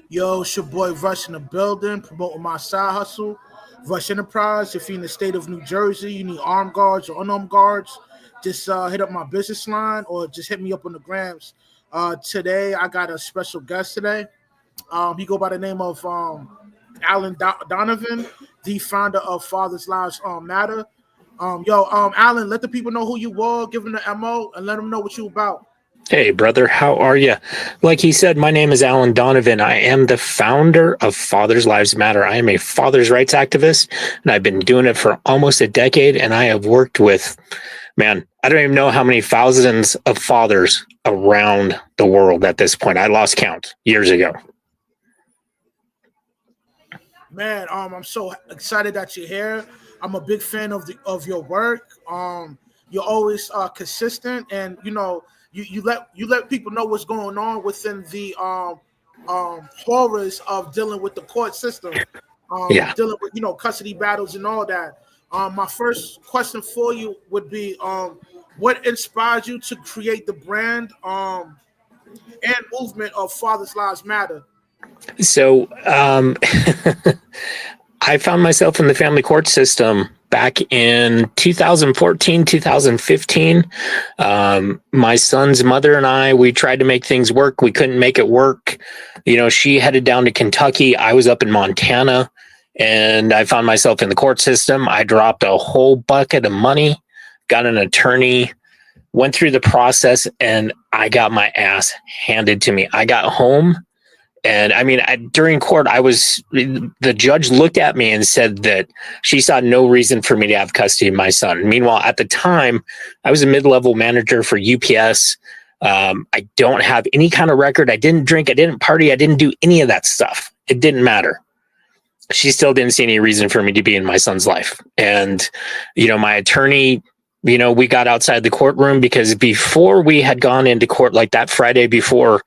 Yo, it's your boy Rush in the building, promoting my side hustle. Rush Enterprise. If you're in the state of New Jersey, you need armed guards or unarmed guards, just hit up my business line or just hit me up on the grams. Today, I got a special guest today. He go by the name of Alan Donavon, the founder of Fathers Lives Matter. Alan, let the people know who you are, give them the MO, and let them know what you about. Hey, brother, how are you? Like he said, my name is Alan Donavon. I am the founder of Fathers Lives Matter. I am a father's rights activist, and I've been doing it for almost a decade. And I have worked with, man, I don't even know how many thousands of fathers around the world at this point. I lost count years ago. Man, I'm so excited that you're here. I'm a big fan of your work. You're always consistent, and you let people know what's going on within the horrors of dealing with the court system, Yeah. dealing with custody battles and all that. My first question for you would be, what inspired you to create the brand and movement of Fathers Lives Matter? So I found myself in the family court system back in 2014, 2015. My son's mother and I, we tried to make things work. We couldn't make it work. She headed down to Kentucky. I was up in Montana, and I found myself in the court system. I dropped a whole bucket of money, got an attorney, went through the process, and I got my ass handed to me. I got home. And I mean, during court, the judge looked at me and said that she saw no reason for me to have custody of my son. Meanwhile, at the time, I was a mid-level manager for UPS. I don't have any kind of record. I didn't drink. I didn't party. I didn't do any of that stuff. It didn't matter. She still didn't see any reason for me to be in my son's life. And, my attorney, we got outside the courtroom because before we had gone into court, like that Friday before,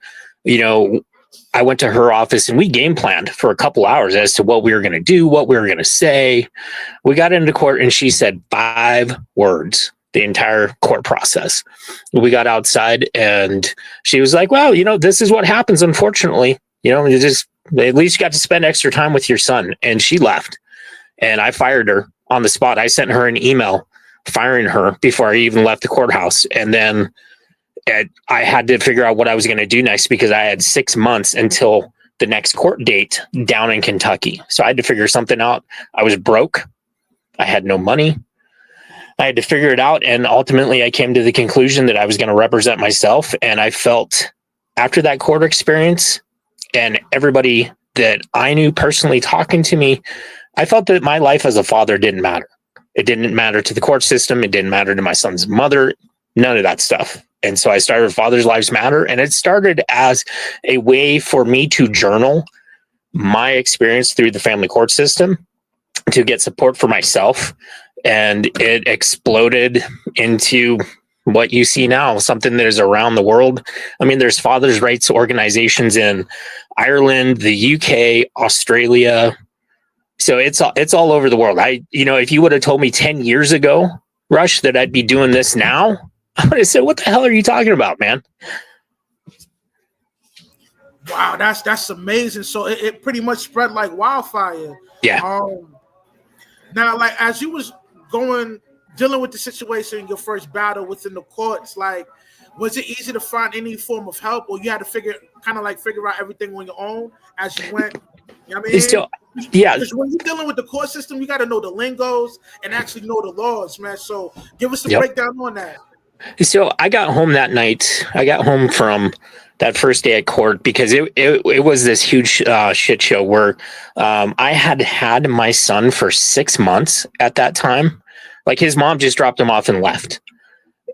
I went to her office and we game planned for a couple hours as to what we were going to do, what we were going to say. We got into court and she said 5 words the entire court process. We got outside and she was like, well, this is what happens. Unfortunately, you just, at least you got to spend extra time with your son. And she left and I fired her on the spot. I sent her an email firing her before I even left the courthouse. And then I had to figure out what I was going to do next because I had 6 months until the next court date down in Kentucky. So I had to figure something out. I was broke. I had no money. I had to figure it out. And ultimately, I came to the conclusion that I was going to represent myself. And I felt after that court experience and everybody that I knew personally talking to me, I felt that my life as a father didn't matter. It didn't matter to the court system. It didn't matter to my son's mother. None of that stuff. And so I started Fathers Lives Matter, and it started as a way for me to journal my experience through the family court system to get support for myself. And it exploded into what you see now, something that is around the world. I mean, there's fathers' rights organizations in Ireland, the UK, Australia. So it's all over the world. If you would have told me 10 years ago, Rush, that I'd be doing this now, I would have said, what the hell are you talking about, man? Wow, that's amazing. So it pretty much spread like wildfire. Yeah. Now, like as you was dealing with the situation, your first battle within the courts, like was it easy to find any form of help, or you had to figure out everything on your own as you went? You know what I mean? Still, yeah. Because when you're dealing with the court system, you got to know the lingos and actually know the laws, man. So give us a breakdown on that. So I got home that night. I got home from that first day at court because it was this huge shit show where I had my son for 6 months at that time. Like his mom just dropped him off and left.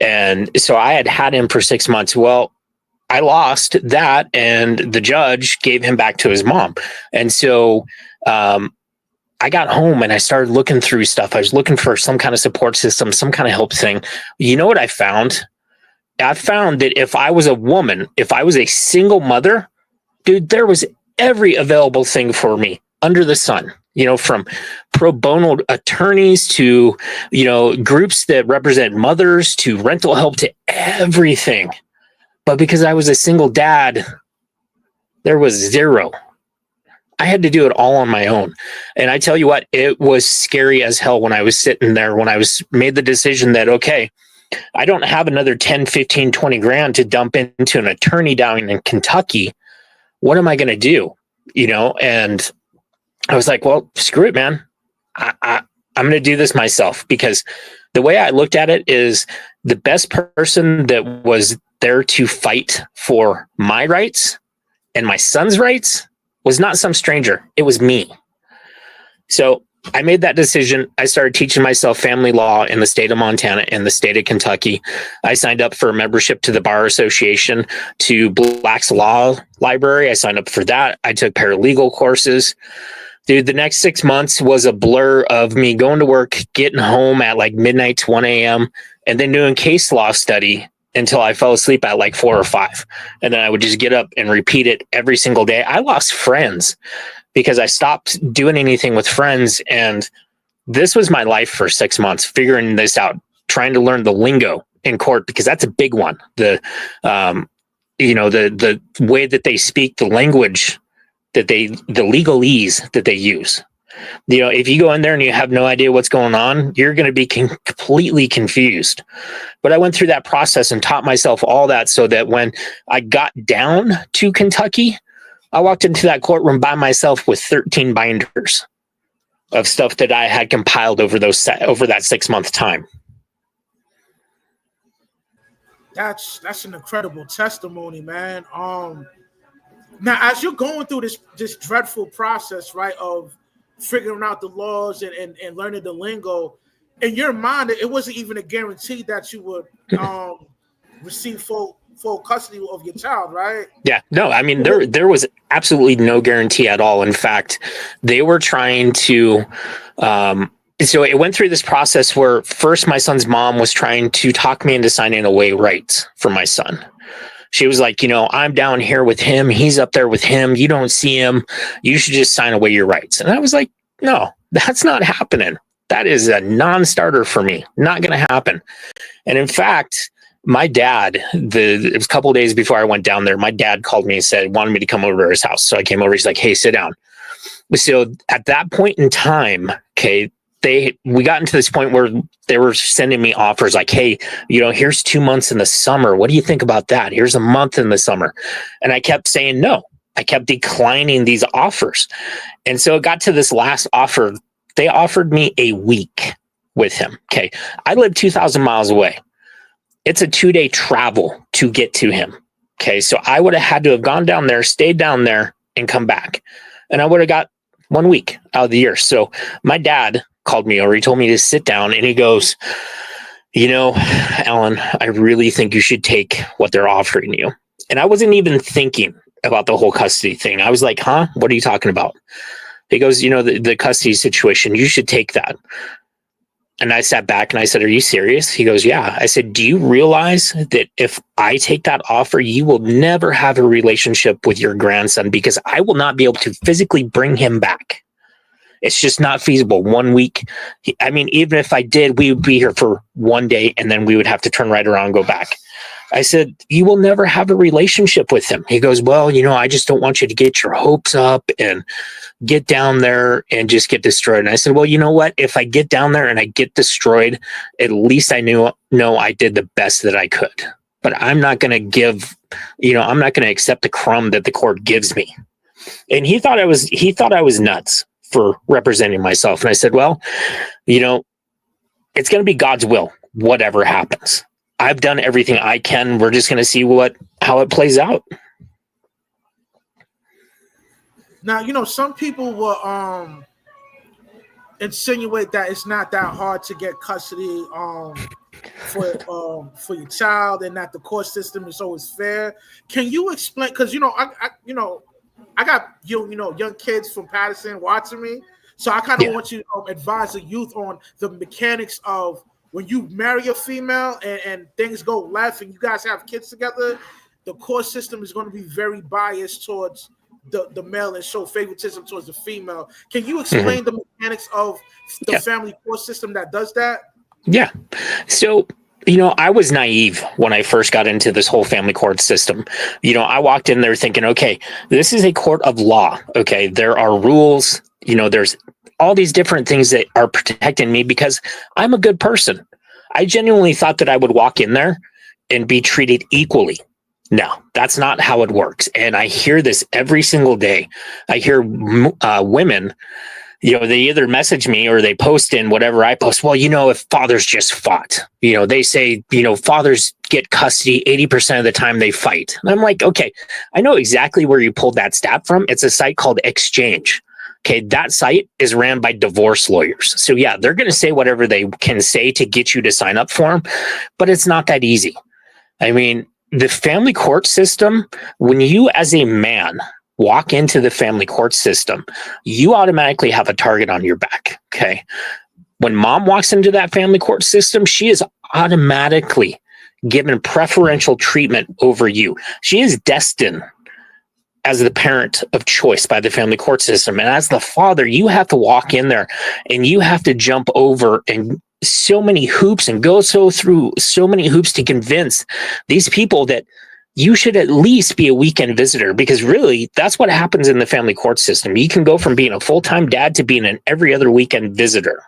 And so I had him for 6 months. Well, I lost that and the judge gave him back to his mom. And so I got home and I started looking through stuff. I was looking for some kind of support system, some kind of help thing. You know what I found? I found that if I was a woman, if I was a single mother, dude, there was every available thing for me under the sun, from pro bono attorneys to, groups that represent mothers to rental help to everything. But because I was a single dad, there was zero. I had to do it all on my own. And I tell you what, it was scary as hell when I was sitting there, when I was made the decision that, okay, I don't have another 10, 15, 20 grand to dump into an attorney down in Kentucky. What am I going to do? And I was like, well, screw it, man. I'm going to do this myself, because the way I looked at it is the best person that was there to fight for my rights and my son's rights was not some stranger. It was me. So I made that decision. I started teaching myself family law in the state of Montana and the state of Kentucky. I signed up for a membership to the Bar Association, to Black's Law Library. I signed up for that. I took paralegal courses. Dude, the next 6 months was a blur of me going to work, getting home at like midnight to 1 a.m., and then doing case law study until I fell asleep at like 4 or 5. And then I would just get up and repeat it every single day. I lost friends because I stopped doing anything with friends. And this was my life for 6 months, figuring this out, trying to learn the lingo in court, because that's a big one. The way that they speak, the language that the legalese that they use. If you go in there and you have no idea what's going on, you're going to be completely confused. But I went through that process and taught myself all that, so that when I got down to Kentucky, I walked into that courtroom by myself with 13 binders of stuff that I had compiled over that 6-month time. That's an incredible testimony, man. Now, as you're going through this dreadful process, right, of figuring out the laws and learning the lingo, in your mind, it wasn't even a guarantee that you would receive full custody of your child, right? Yeah, no, I mean, there was absolutely no guarantee at all. In fact, they were trying to, so it went through this process where first my son's mom was trying to talk me into signing away rights for my son. She was like, I'm down here with him. He's up there with him. You don't see him. You should just sign away your rights. And I was like, no, that's not happening. That is a non-starter for me. Not going to happen. And in fact, my dad, it was a couple of days before I went down there, my dad called me and wanted me to come over to his house. So I came over. He's like, hey, sit down. So at that point in time, okay, we got into this point where they were sending me offers like, hey, here's 2 months in the summer. What do you think about that? Here's a month in the summer. And I kept saying no. I kept declining these offers. And so it got to this last offer. They offered me a week with him. Okay. I live 2,000 miles away. It's a 2-day travel to get to him. Okay. So I would have had to have gone down there, stayed down there, and come back. And I would have got 1 week out of the year. So my dad called me over. He told me to sit down, and he goes, Alan, I really think you should take what they're offering you. And I wasn't even thinking about the whole custody thing. I was like, huh? What are you talking about? He goes, the custody situation, you should take that. And I sat back and I said, are you serious? He goes, yeah. I said, do you realize that if I take that offer, you will never have a relationship with your grandson, because I will not be able to physically bring him back. It's just not feasible. 1 week. I mean, even if I did, we would be here for 1 day and then we would have to turn right around and go back. I said, you will never have a relationship with him. He goes, well, I just don't want you to get your hopes up and get down there and just get destroyed. And I said, well, you know what? If I get down there and I get destroyed, at least I know I did the best that I could. But I'm not going to I'm not going to accept the crumb that the court gives me. And he thought I was nuts for representing myself. And I said, well, it's going to be God's will, whatever happens. I've done everything I can. We're just going to see how it plays out. Now, some people will insinuate that it's not that hard to get custody for your child, and that the court system is always fair. Can you explain? Because I got young kids from Patterson watching me, so I kind of want you to advise the youth on the mechanics of when you marry a female and things go left and you guys have kids together. The court system is going to be very biased towards the male and show favoritism towards the female. Can you explain the mechanics of the family court system that does that? Yeah. So I was naive when I first got into this whole family court system. I walked in there thinking, okay, this is a court of law. Okay, there are rules. There's all these different things that are protecting me because I'm a good person. I genuinely thought that I would walk in there and be treated equally. No, that's not how it works. And I hear this every single day. I hear women, they either message me or they post in whatever I post. Well, if fathers just fought, they say, fathers get custody 80% of the time they fight. And I'm like, okay, I know exactly where you pulled that stat from. It's a site called Exchange. Okay, that site is ran by divorce lawyers. So yeah, they're going to say whatever they can say to get you to sign up for them, but it's not that easy. I mean, the family court system, when you as a man walk into the family court system, you automatically have a target on your back. Okay. When mom walks into that family court system, she is automatically given preferential treatment over you. She is destined as the parent of choice by the family court system. And as the father, you have to walk in there and you have to jump over and so many hoops and go through so many hoops to convince these people that you should at least be a weekend visitor, because really that's what happens in the family court system. You can go from being a full-time dad to being an every other weekend visitor.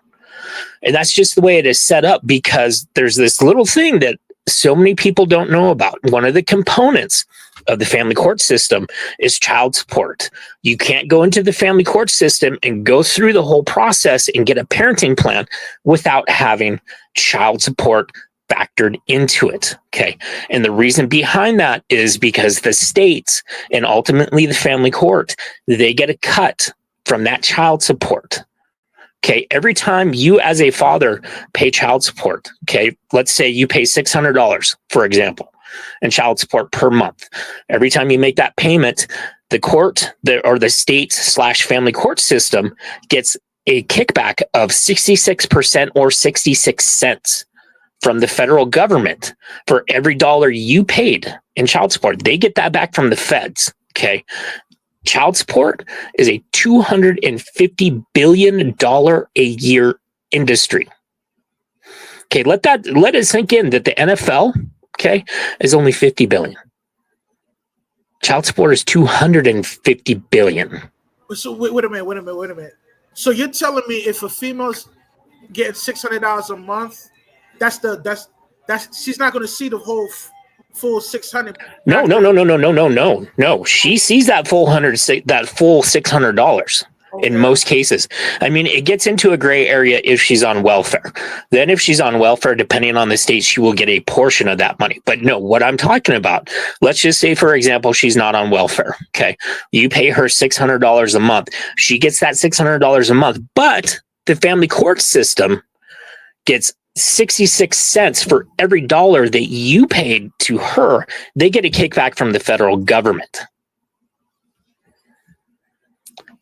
And that's just the way it is set up, because there's this little thing that so many people don't know about. One of the components of the family court system is child support. You can't go into the family court system and go through the whole process and get a parenting plan without having child support factored into it. Okay. And the reason behind that is because the states and ultimately the family court, they get a cut from that child support. Okay. Every time you as a father pay child support, okay, let's say you pay $600, for example, and child support per month. Every time you make that payment, the court or the state/family court system gets a kickback of 66% or 66 cents from the federal government for every dollar you paid in child support. They get that back from the feds. Okay. Child support is a $250 billion a year industry. Okay. Let it sink in that the NFL, okay, is only 50 billion. Child support is 250 billion. So wait a minute. So you're telling me if a female's getting $600 a month, that's she's not going to see the whole full 600. No. She sees that full $600 in most cases. I mean, it gets into a gray area if she's on welfare. Then if she's on welfare, depending on the state, she will get a portion of that money. But no, what I'm talking about, let's just say, for example, she's not on welfare. Okay. You pay her $600 a month. She gets that $600 a month, but the family court system gets 66 cents for every dollar that you paid to her. They get a kickback from the federal government.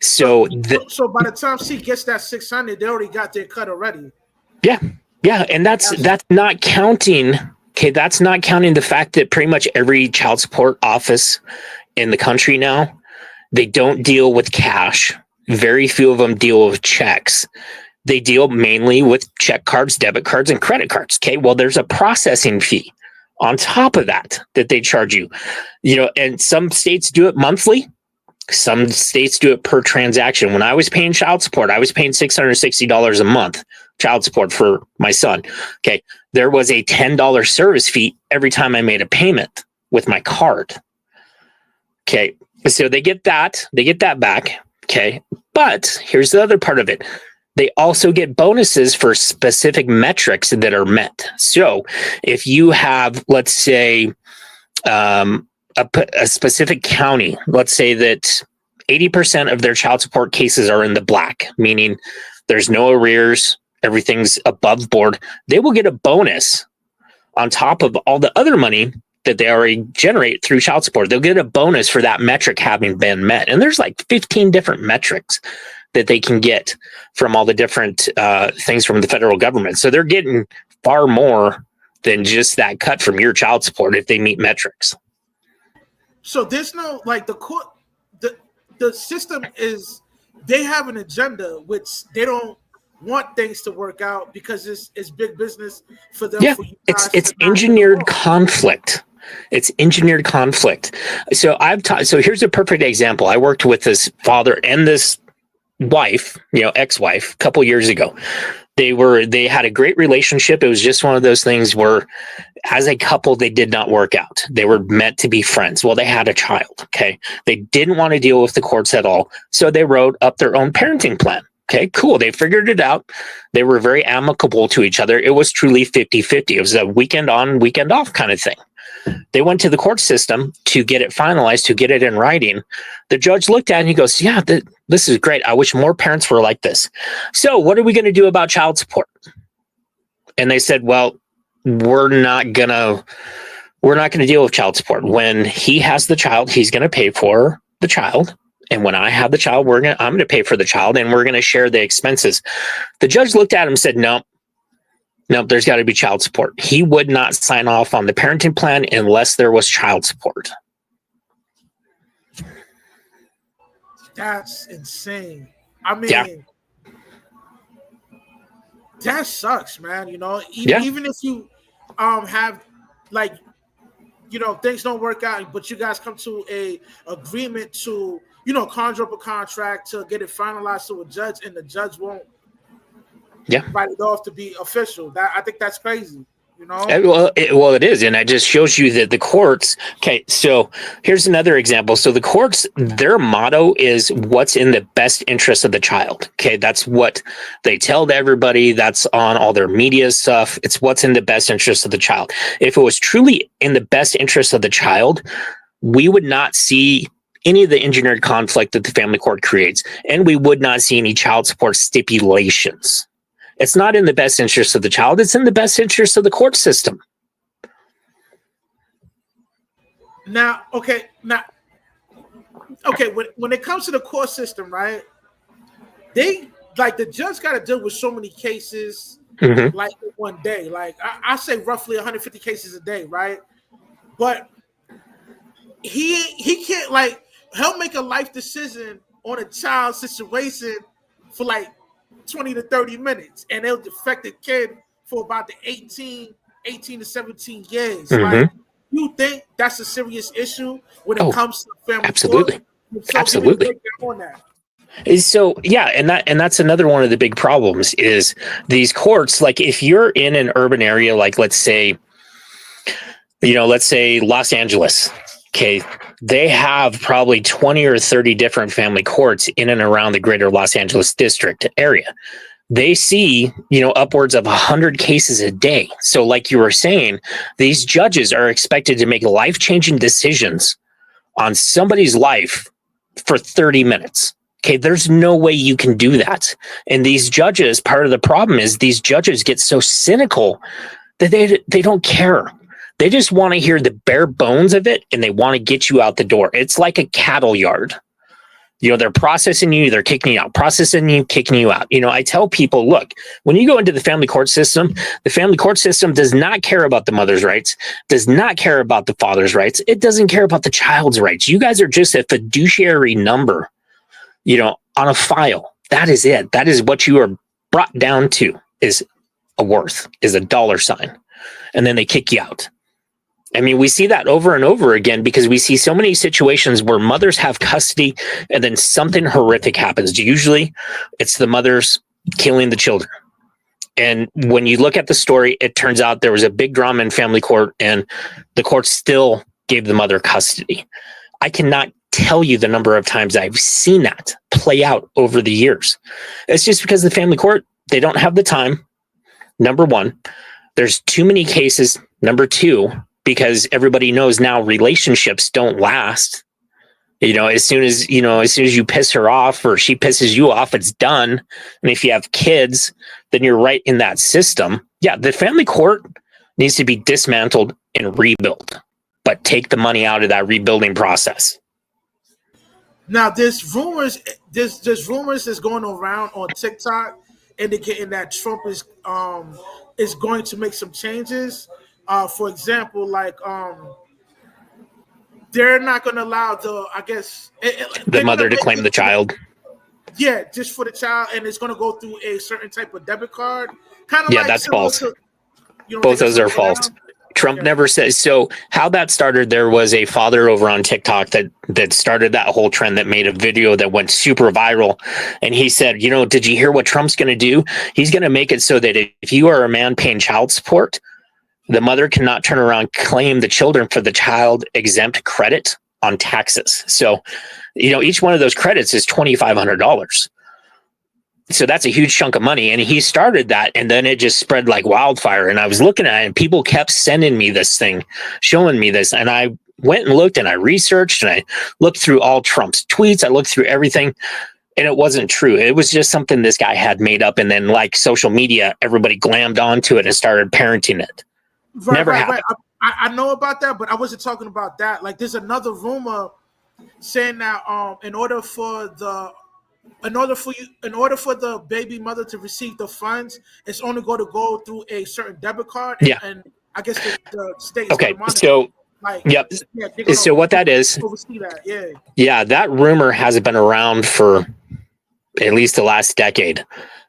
So by the time she gets that 600, they already got their cut already. Yeah, and that's not counting. Okay, that's not counting the fact that pretty much every child support office in the country now, they don't deal with cash. Very few of them deal with checks. They deal mainly with check cards, debit cards, and credit cards. Okay, well, there's a processing fee on top of that they charge you. And some states do it monthly. Some states do it per transaction. When I was paying child support, I was paying $660 a month child support for my son. Okay. There was a $10 service fee every time I made a payment with my card. Okay. So they get that back. Okay. But here's the other part of it. They also get bonuses for specific metrics that are met. So if you have, let's say, a specific county, let's say that 80% of their child support cases are in the black, meaning there's no arrears, everything's above board, they will get a bonus on top of all the other money that they already generate through child support. They'll get a bonus for that metric having been met. And there's like 15 different metrics that they can get from all the different things from the federal government. So they're getting far more than just that cut from your child support if they meet metrics. So there's no, like, the court, the system is, they have an agenda which they don't want things to work out because it's big business for them. Yeah, For you it's guys it's to not get engineered along. conflict. It's engineered conflict. So I've taught. So here's a perfect example. I worked with this father and this wife, ex-wife, a couple years ago. They had a great relationship. It was just one of those things where, as a couple, they did not work out. They were meant to be friends. Well, they had a child. Okay, they didn't want to deal with the courts at all, so they wrote up their own parenting plan. Okay, cool. They figured it out. They were very amicable to each other. It was truly 50-50. It was a weekend on, weekend off kind of thing. They went to the court system to get it finalized, to get it in writing. The judge looked at it and he goes, yeah, this is great. I wish more parents were like this. So what are we going to do about child support? And they said, well, we're not going to deal with child support. When he has the child, he's going to pay for the child. And when I have the child, I'm going to pay for the child, and we're going to share the expenses. The judge looked at him and said, no, there's got to be child support. He would not sign off on the parenting plan unless there was child support. That's insane. I mean, Yeah. that sucks, man. Yeah. Even if you have like things don't work out, but you guys come to a agreement to conjure up a contract to get it finalized to a judge, and the judge won't write it off to be official. I think that's crazy. Well, it is, and it just shows you that the courts. Okay, so here's another example. So the courts, their motto is what's in the best interest of the child. Okay, that's what they tell to everybody. That's on all their media stuff. It's what's in the best interest of the child. If it was truly in the best interest of the child, we would not see any of the engineered conflict that the family court creates, and we would not see any child support stipulations. It's not in the best interest of the child. It's in the best interest of the court system. Now, when it comes to the court system, right? The judge got to deal with so many cases, like one day. Like I say, roughly 150 cases a day, right? But he can't he'll make a life decision on a child situation for 20 to 30 minutes, and it'll affect the kid for about the 18 to 17 years. Like, you think that's a serious issue when it comes to family absolutely court? So absolutely on that. So yeah, and that's another one of the big problems is these courts. Like if you're in an urban area, like let's say Los Angeles, okay, they have probably 20 or 30 different family courts in and around the greater Los Angeles district area. They see, upwards of 100 cases a day. So like you were saying, these judges are expected to make life-changing decisions on somebody's life for 30 minutes. Okay, there's no way you can do that. And these judges, part of the problem is these judges get so cynical that they don't care. They just want to hear the bare bones of it, and they want to get you out the door. It's like a cattle yard. They're processing you, they're kicking you out, processing you, kicking you out. I tell people, look, when you go into the family court system does not care about the mother's rights, does not care about the father's rights. It doesn't care about the child's rights. You guys are just a fiduciary number, on a file. That is it. That is what you are brought down to, is a worth, is a dollar sign. And then they kick you out. I mean, we see that over and over again because we see so many situations where mothers have custody and then something horrific happens. Usually it's the mothers killing the children. And when you look at the story, it turns out there was a big drama in family court and the court still gave the mother custody. I cannot tell you the number of times I've seen that play out over the years. It's just because the family court, they don't have the time. Number one, there's too many cases. Number two, because everybody knows now relationships don't last. As soon as you piss her off or she pisses you off, it's done. And if you have kids, then you're right in that system. Yeah, the family court needs to be dismantled and rebuilt, but take the money out of that rebuilding process. Now, there's rumors that's going around on TikTok indicating that Trump is going to make some changes. For example, they're not going to allow the mother to claim the child. Yeah, just for the child, and it's gonna go through a certain type of debit card, kind of Yeah, like that's similar false. to. You don't Both think it's those the are other way false. around? Trump Okay. never says so. How that started, there was a father over on TikTok that started that whole trend, that made a video that went super viral. And he said, did you hear what Trump's going to do? He's going to make it so that if you are a man paying child support, the mother cannot turn around, claim the children for the child exempt credit on taxes. So, each one of those credits is $2,500. So that's a huge chunk of money. And he started that, and then it just spread like wildfire. And I was looking at it, and people kept sending me this thing, showing me this. And I went and looked, and I researched, and I looked through all Trump's tweets. I looked through everything, and it wasn't true. It was just something this guy had made up. And then, like social media, everybody glammed onto it and started parenting it. Never happened. I know about that, but I wasn't talking about that. Like, there's another rumor saying that in order for the baby mother to receive the funds, it's only going to go through a certain debit card, Yeah. and I guess the state is Okay. going to monitor. So, like, yep. Yeah, they're gonna So what that is, oversee that. Yeah. Yeah, that rumor has been around for at least the last decade.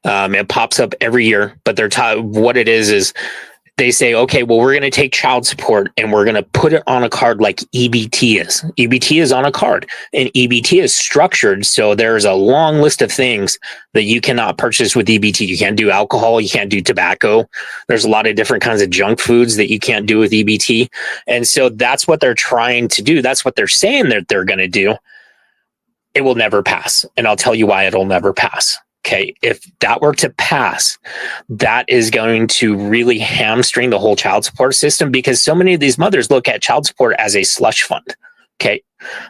It pops up every year, but what it is they say, okay, well, we're going to take child support and we're going to put it on a card like EBT is. EBT is on a card, and EBT is structured so there's a long list of things that you cannot purchase with EBT. You can't do alcohol, you can't do tobacco. There's a lot of different kinds of junk foods that you can't do with EBT. And so that's what they're trying to do. That's what they're saying that they're going to do. It will never pass. And I'll tell you why it'll never pass. Okay, if that were to pass, that is going to really hamstring the whole child support system, because so many of these mothers look at child support as a slush fund. Okay,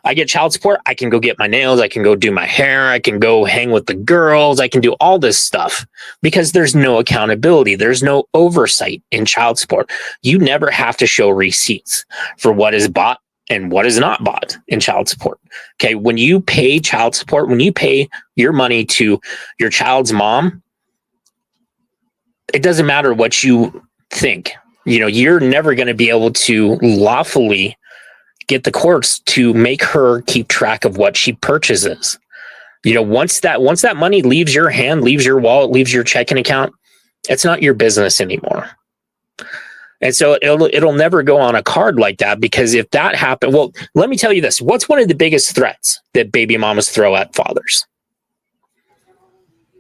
I get child support, I can go get my nails, I can go do my hair, I can go hang with the girls, I can do all this stuff, because there's no accountability, there's no oversight in child support. You never have to show receipts for what is bought and what is not bought in child support. Okay, when you pay child support, when you pay your money to your child's mom, it doesn't matter what you think. You're never going to be able to lawfully get the courts to make her keep track of what she purchases. Once that money leaves your hand, leaves your wallet, leaves your checking account, it's not your business anymore. And so it'll never go on a card like that, because if that happened, well, let me tell you this. What's one of the biggest threats that baby mamas throw at fathers?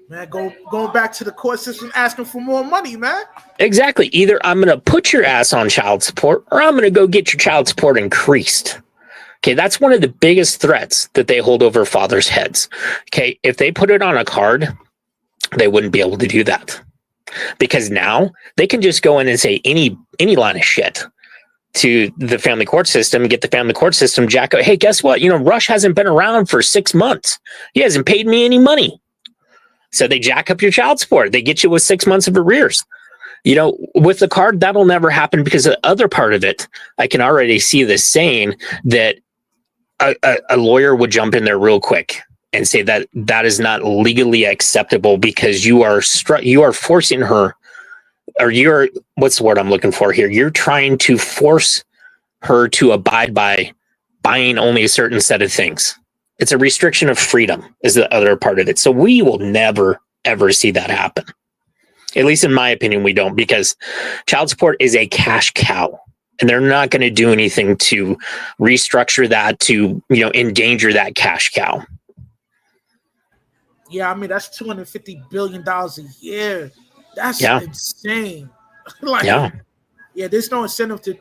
Man, going back to the court system asking for more money, man. Exactly. Either I'm going to put your ass on child support, or I'm going to go get your child support increased. Okay, that's one of the biggest threats that they hold over fathers' heads. Okay, if they put it on a card, they wouldn't be able to do that. Because now they can just go in and say any line of shit to the family court system and get the family court system jack up. Hey, guess what? Rush hasn't been around for 6 months. He hasn't paid me any money. So they jack up your child support. They get you with 6 months of arrears. With the card, that'll never happen, because the other part of it, I can already see this saying that a lawyer would jump in there real quick and say that is not legally acceptable, because you are forcing her, or what's the word I'm looking for here? You're trying to force her to abide by buying only a certain set of things. It's a restriction of freedom is the other part of it. So we will never, ever see that happen. At least in my opinion, we don't, because child support is a cash cow. And they're not going to do anything to restructure that, to, endanger that cash cow. Yeah, I mean, that's $250 billion a year. That's insane. There's no incentive to.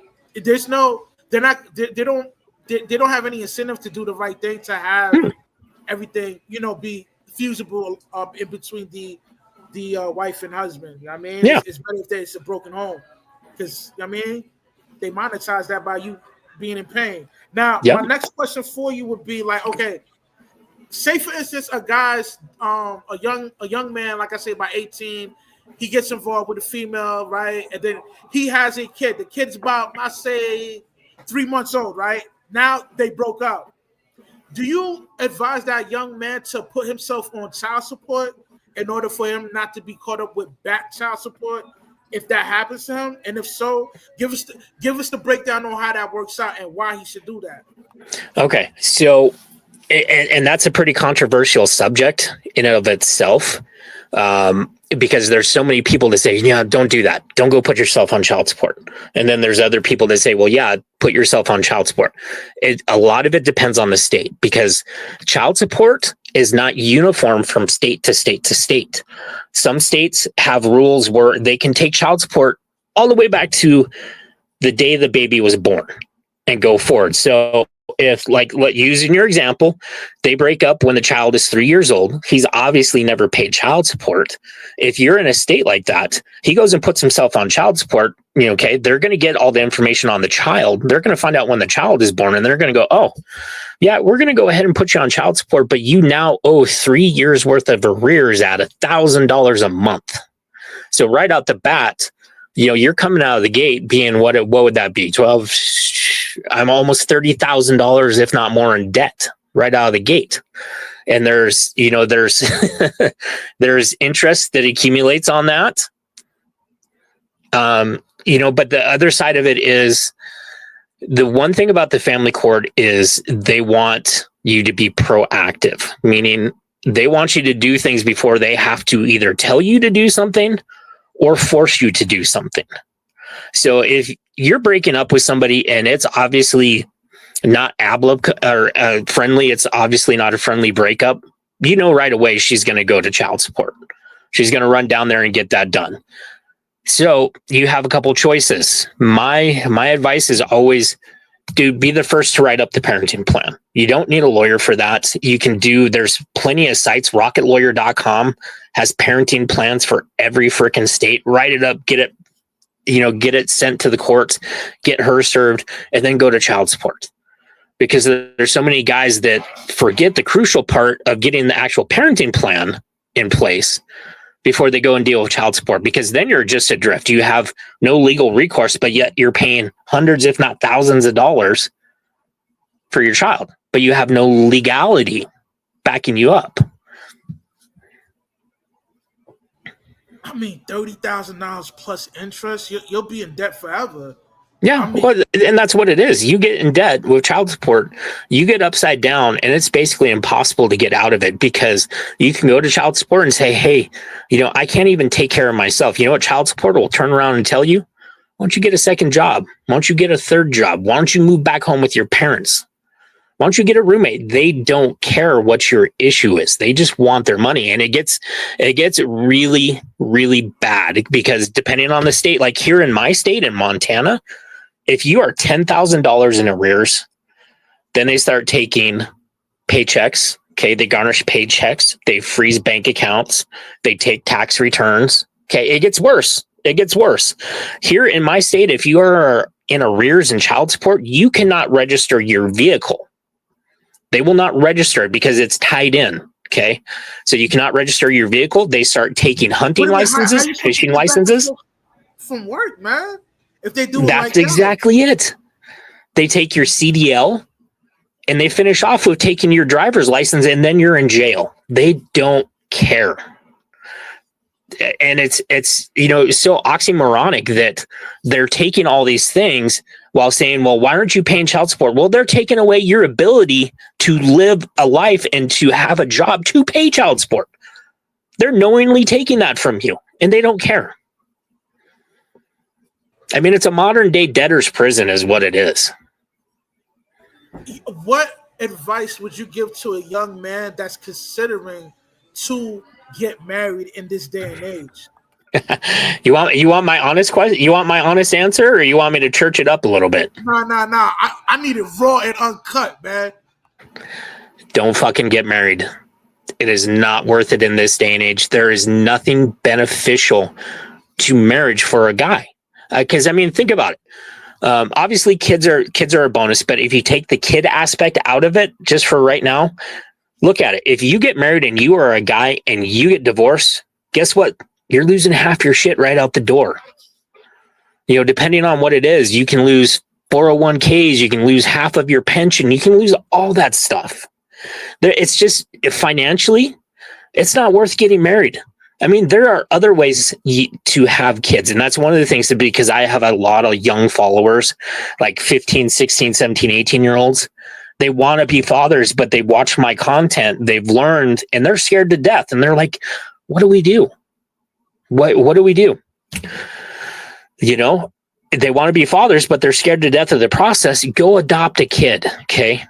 They don't have any incentive to do the right thing, to have everything, be feasible in between the wife and husband. I mean, it's better if it's a broken home, because they monetize that by you being in pain. Now, my next question for you would be like, okay, say for instance, a young man, like I say, by 18, he gets involved with a female, right? And then he has a kid. The kid's about, I say, 3 months old, right? Now they broke up. Do you advise that young man to put himself on child support in order for him not to be caught up with back child support if that happens to him? And if so, give us the breakdown on how that works out and why he should do that. Okay, so and that's a pretty controversial subject in and of itself, because there's so many people that say, yeah, don't do that. Don't go put yourself on child support. And then there's other people that say, well, yeah, put yourself on child support. A lot of it depends on the state, because child support is not uniform from state to state to state. Some states have rules where they can take child support all the way back to the day the baby was born and go forward. So if, like, using your example, they break up when the child is 3 years old, he's obviously never paid child support. If you're in a state like that, he goes and puts himself on child support, okay, they're going to get all the information on the child. They're going to find out when the child is born, and they're going to go, oh, yeah, we're going to go ahead and put you on child support, but you now owe 3 years worth of arrears at $1,000 a month. So right out the bat, you're coming out of the gate being, what would that be? I'm almost $30,000, if not more, in debt right out of the gate. And there's there's interest that accumulates on that. But the other side of it is, the one thing about the family court is they want you to be proactive, meaning they want you to do things before they have to either tell you to do something or force you to do something. So if you're breaking up with somebody and it's obviously not friendly, it's obviously not a friendly breakup, right away she's going to go to child support. She's going to run down there and get that done. So you have a couple choices. My advice is always, dude, be the first to write up the parenting plan. You don't need a lawyer for that. There's plenty of sites. Rocketlawyer.com has parenting plans for every freaking state. Write it up, get it sent to the courts, get her served, and then go to child support. Because there's so many guys that forget the crucial part of getting the actual parenting plan in place before they go and deal with child support, because then you're just adrift. You have no legal recourse, but yet you're paying hundreds, if not thousands of dollars for your child, but you have no legality backing you up. I mean, $30,000 plus interest, you'll be in debt forever. Yeah, and that's what it is. You get in debt with child support, you get upside down, and it's basically impossible to get out of it, because you can go to child support and say, hey, I can't even take care of myself. You know what child support will turn around and tell you? Why don't you get a second job? Why don't you get a third job? Why don't you move back home with your parents? Why don't you get a roommate? They don't care what your issue is. They just want their money. And it gets really, really bad, because depending on the state, like here in my state, in Montana, if you are $10,000 in arrears, then they start taking paychecks. Okay. They garnish paychecks. They freeze bank accounts. They take tax returns. Okay. It gets worse. It gets worse. Here in my state, if you are in arrears and child support, you cannot register your vehicle. They will not register it because it's tied in. Okay. So you cannot register your vehicle. They start taking hunting licenses, fishing licenses. From work, man. If they do that's exactly it. They take your CDL and they finish off with taking your driver's license, and then you're in jail. They don't care. And it's so oxymoronic that they're taking all these things while saying, well, why aren't you paying child support? Well, they're taking away your ability to live a life and to have a job to pay child support. They're knowingly taking that from you, and they don't care. I mean, it's a modern day debtor's prison is what it is. What advice would you give to a young man that's considering to get married in this day and age? You want my honest question? You want my honest answer, or you want me to church it up a little bit? No. I need it raw and uncut, man. Don't fucking get married. It is not worth it in this day and age. There is nothing beneficial to marriage for a guy. Because think about it. Obviously, kids are a bonus, but if you take the kid aspect out of it, just for right now, look at it. If you get married and you are a guy and you get divorced, guess what? You're losing half your shit right out the door. Depending on what it is, you can lose 401ks, you can lose half of your pension, you can lose all that stuff. It's just financially, it's not worth getting married. There are other ways to have kids. And that's one of the things, because I have a lot of young followers, like 15, 16, 17, 18-year-olds They want to be fathers, but they watch my content, they've learned, and they're scared to death. And they're like, what do we do? What do we do? You know, they want to be fathers, but they're scared to death of the process. Go adopt a kid. Okay.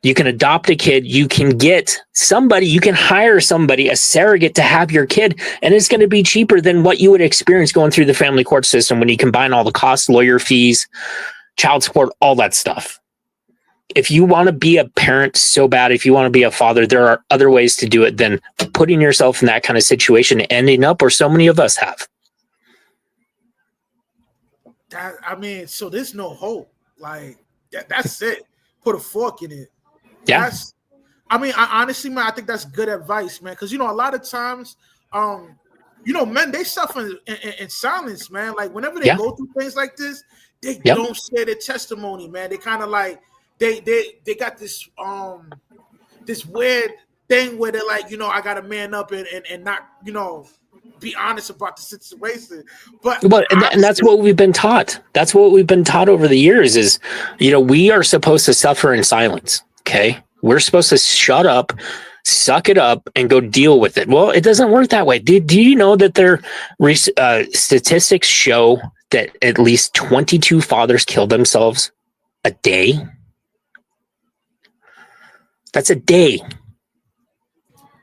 You can adopt a kid. You can get somebody, you can hire somebody, a surrogate, to have your kid. And it's going to be cheaper than what you would experience going through the family court system when you combine all the costs, lawyer fees, child support, all that stuff. If you want to be a parent so bad, if you want to be a father, there are other ways to do it than putting yourself in that kind of situation and ending up where so many of us have. So there's no hope. Like that's it. Put a fork in it. Yeah. I honestly, man, I think that's good advice, man. Because a lot of times, men, they suffer in silence, man. Like whenever they go through things like this, they don't share their testimony, man. They kind of like they got this this weird thing where they're like, I got to man up and not, be honest about the situation. But and that's what we've been taught. That's what we've been taught over the years is, we are supposed to suffer in silence. Okay. We're supposed to shut up, suck it up, and go deal with it. Well, it doesn't work that way. Do you know that their statistics show that at least 22 fathers kill themselves a day? That's a day.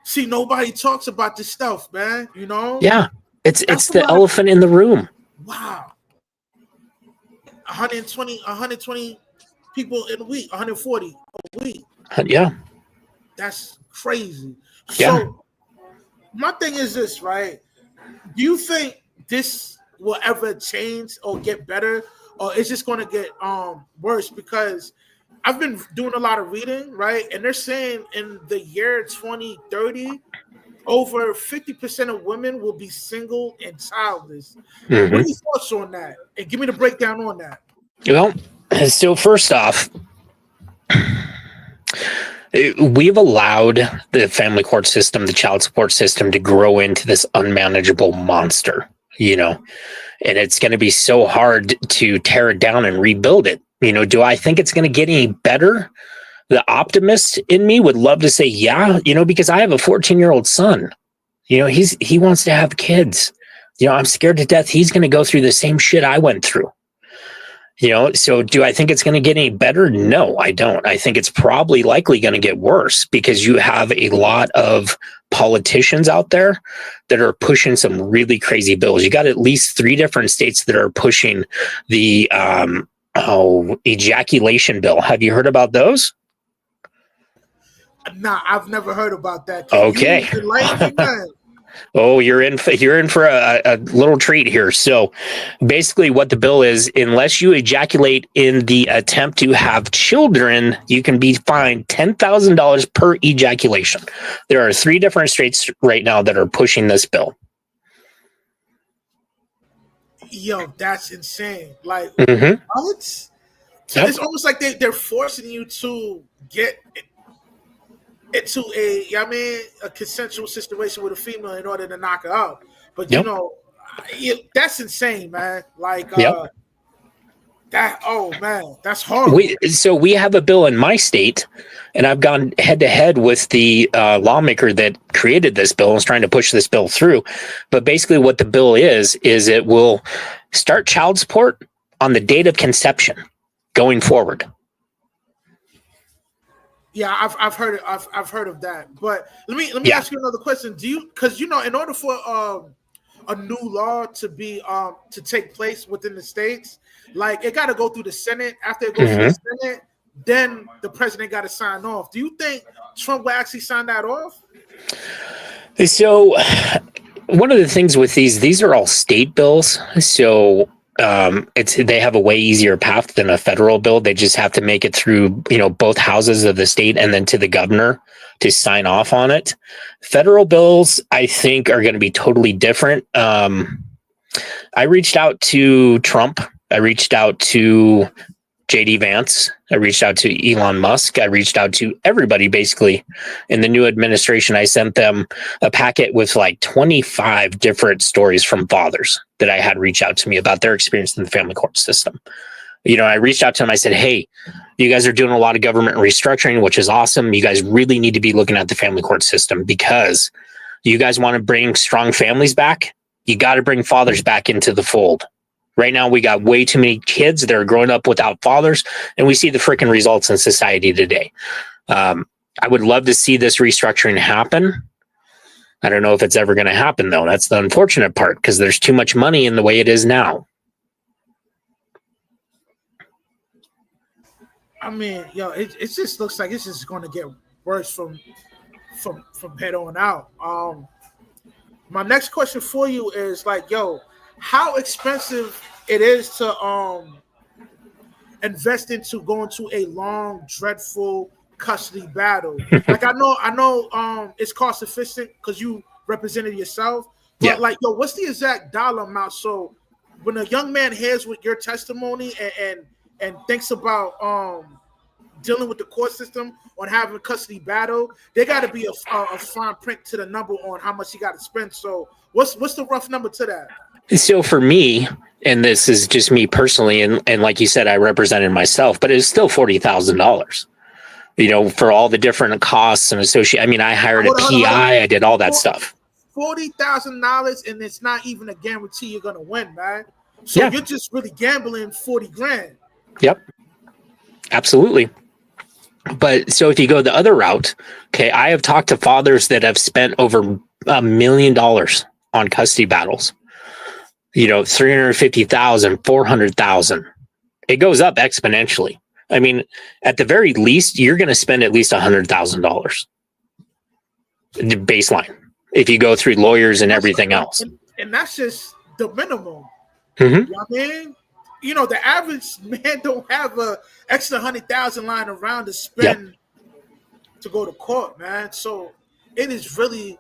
See, nobody talks about this stuff, man. Yeah, it's the elephant in the room. Wow, 120 people in a week, 140 a week. Yeah, that's crazy. Yeah. So, my thing is this, right? Do you think this will ever change or get better, or it's just going to get worse? Because I've been doing a lot of reading, right? And they're saying in the year 2030, over 50% of women will be single and childless. Mm-hmm. What are your thoughts on that? And give me the breakdown on that. Well, so first off, we've allowed the family court system, the child support system, to grow into this unmanageable monster, and it's going to be so hard to tear it down and rebuild it. Do I think it's going to get any better? The optimist in me would love to say, yeah, because I have a 14-year-old son. He wants to have kids. I'm scared to death he's going to go through the same shit I went through. So do I think it's going to get any better? No, I don't. I think it's probably likely going to get worse because you have a lot of politicians out there that are pushing some really crazy bills. You got at least 3 different states that are pushing the ejaculation bill. Have you heard about those? Nah, I've never heard about that. Okay. Oh, you're in for a little treat here. So basically what the bill is, unless you ejaculate in the attempt to have children, you can be fined $10,000 per ejaculation. There are 3 different states right now that are pushing this bill. Yo, that's insane. Like, mm-hmm. It's almost like they're forcing you to get into a consensual situation with a female in order to knock her out. But that's insane, man. Like that. Oh man, that's horrible. We have a bill in my state, and I've gone head to head with the lawmaker that created this bill and is trying to push this bill through. But basically, what the bill is it will start child support on the date of conception going forward. Yeah, I've heard of that. But let me ask you another question. Because in order for a new law to be to take place within the states, like it got to go through the Senate. After it goes through the Senate, then the president got to sign off. Do you think Trump will actually sign that off? So one of the things with these are all state bills. So they have a way easier path than a federal bill. They just have to make it through, both houses of the state and then to the governor to sign off on it. Federal bills, I think, are going to be totally different. I reached out to Trump. I reached out to JD Vance. I reached out to Elon Musk. I reached out to everybody basically in the new administration. I sent them a packet with like 25 different stories from fathers that I had reach out to me about their experience in the family court system. I reached out to them. I said, hey, you guys are doing a lot of government restructuring, which is awesome. You guys really need to be looking at the family court system, because you guys want to bring strong families back. You got to bring fathers back into the fold. Right now, we got way too many kids that are growing up without fathers, and we see the freaking results in society today. I would love to see this restructuring happen. I don't know if it's ever going to happen, though. That's the unfortunate part, because there's too much money in the way it is now. I mean, it just looks like it's just going to get worse from head on out. My next question for you is like, how expensive it is to invest into going to a long, dreadful custody battle. Like I know it's cost efficient because you represented yourself, but what's the exact dollar amount? So when a young man hears with your testimony and thinks about dealing with the court system on having a custody battle, there got to be a fine print to the number on how much he got to spend. So what's the rough number to that? So for me, and this is just me personally, and like you said, I represented myself, but it's still $40,000. For all the different costs and associated. I mean, I hired a PI, I did all that stuff. $40,000, and it's not even a guarantee you're gonna win, man. So you're just really gambling $40,000. Yep, absolutely. But so if you go the other route, okay, I have talked to fathers that have spent over $1 million on custody battles. 350,000, 400,000. It goes up exponentially. I mean, at the very least, you're going to spend at least $100,000 baseline if you go through lawyers and everything else. And that's just the minimum. Mm-hmm. You know what I mean? The average man don't have a extra 100,000 lying around to spend to go to court, man. So it is really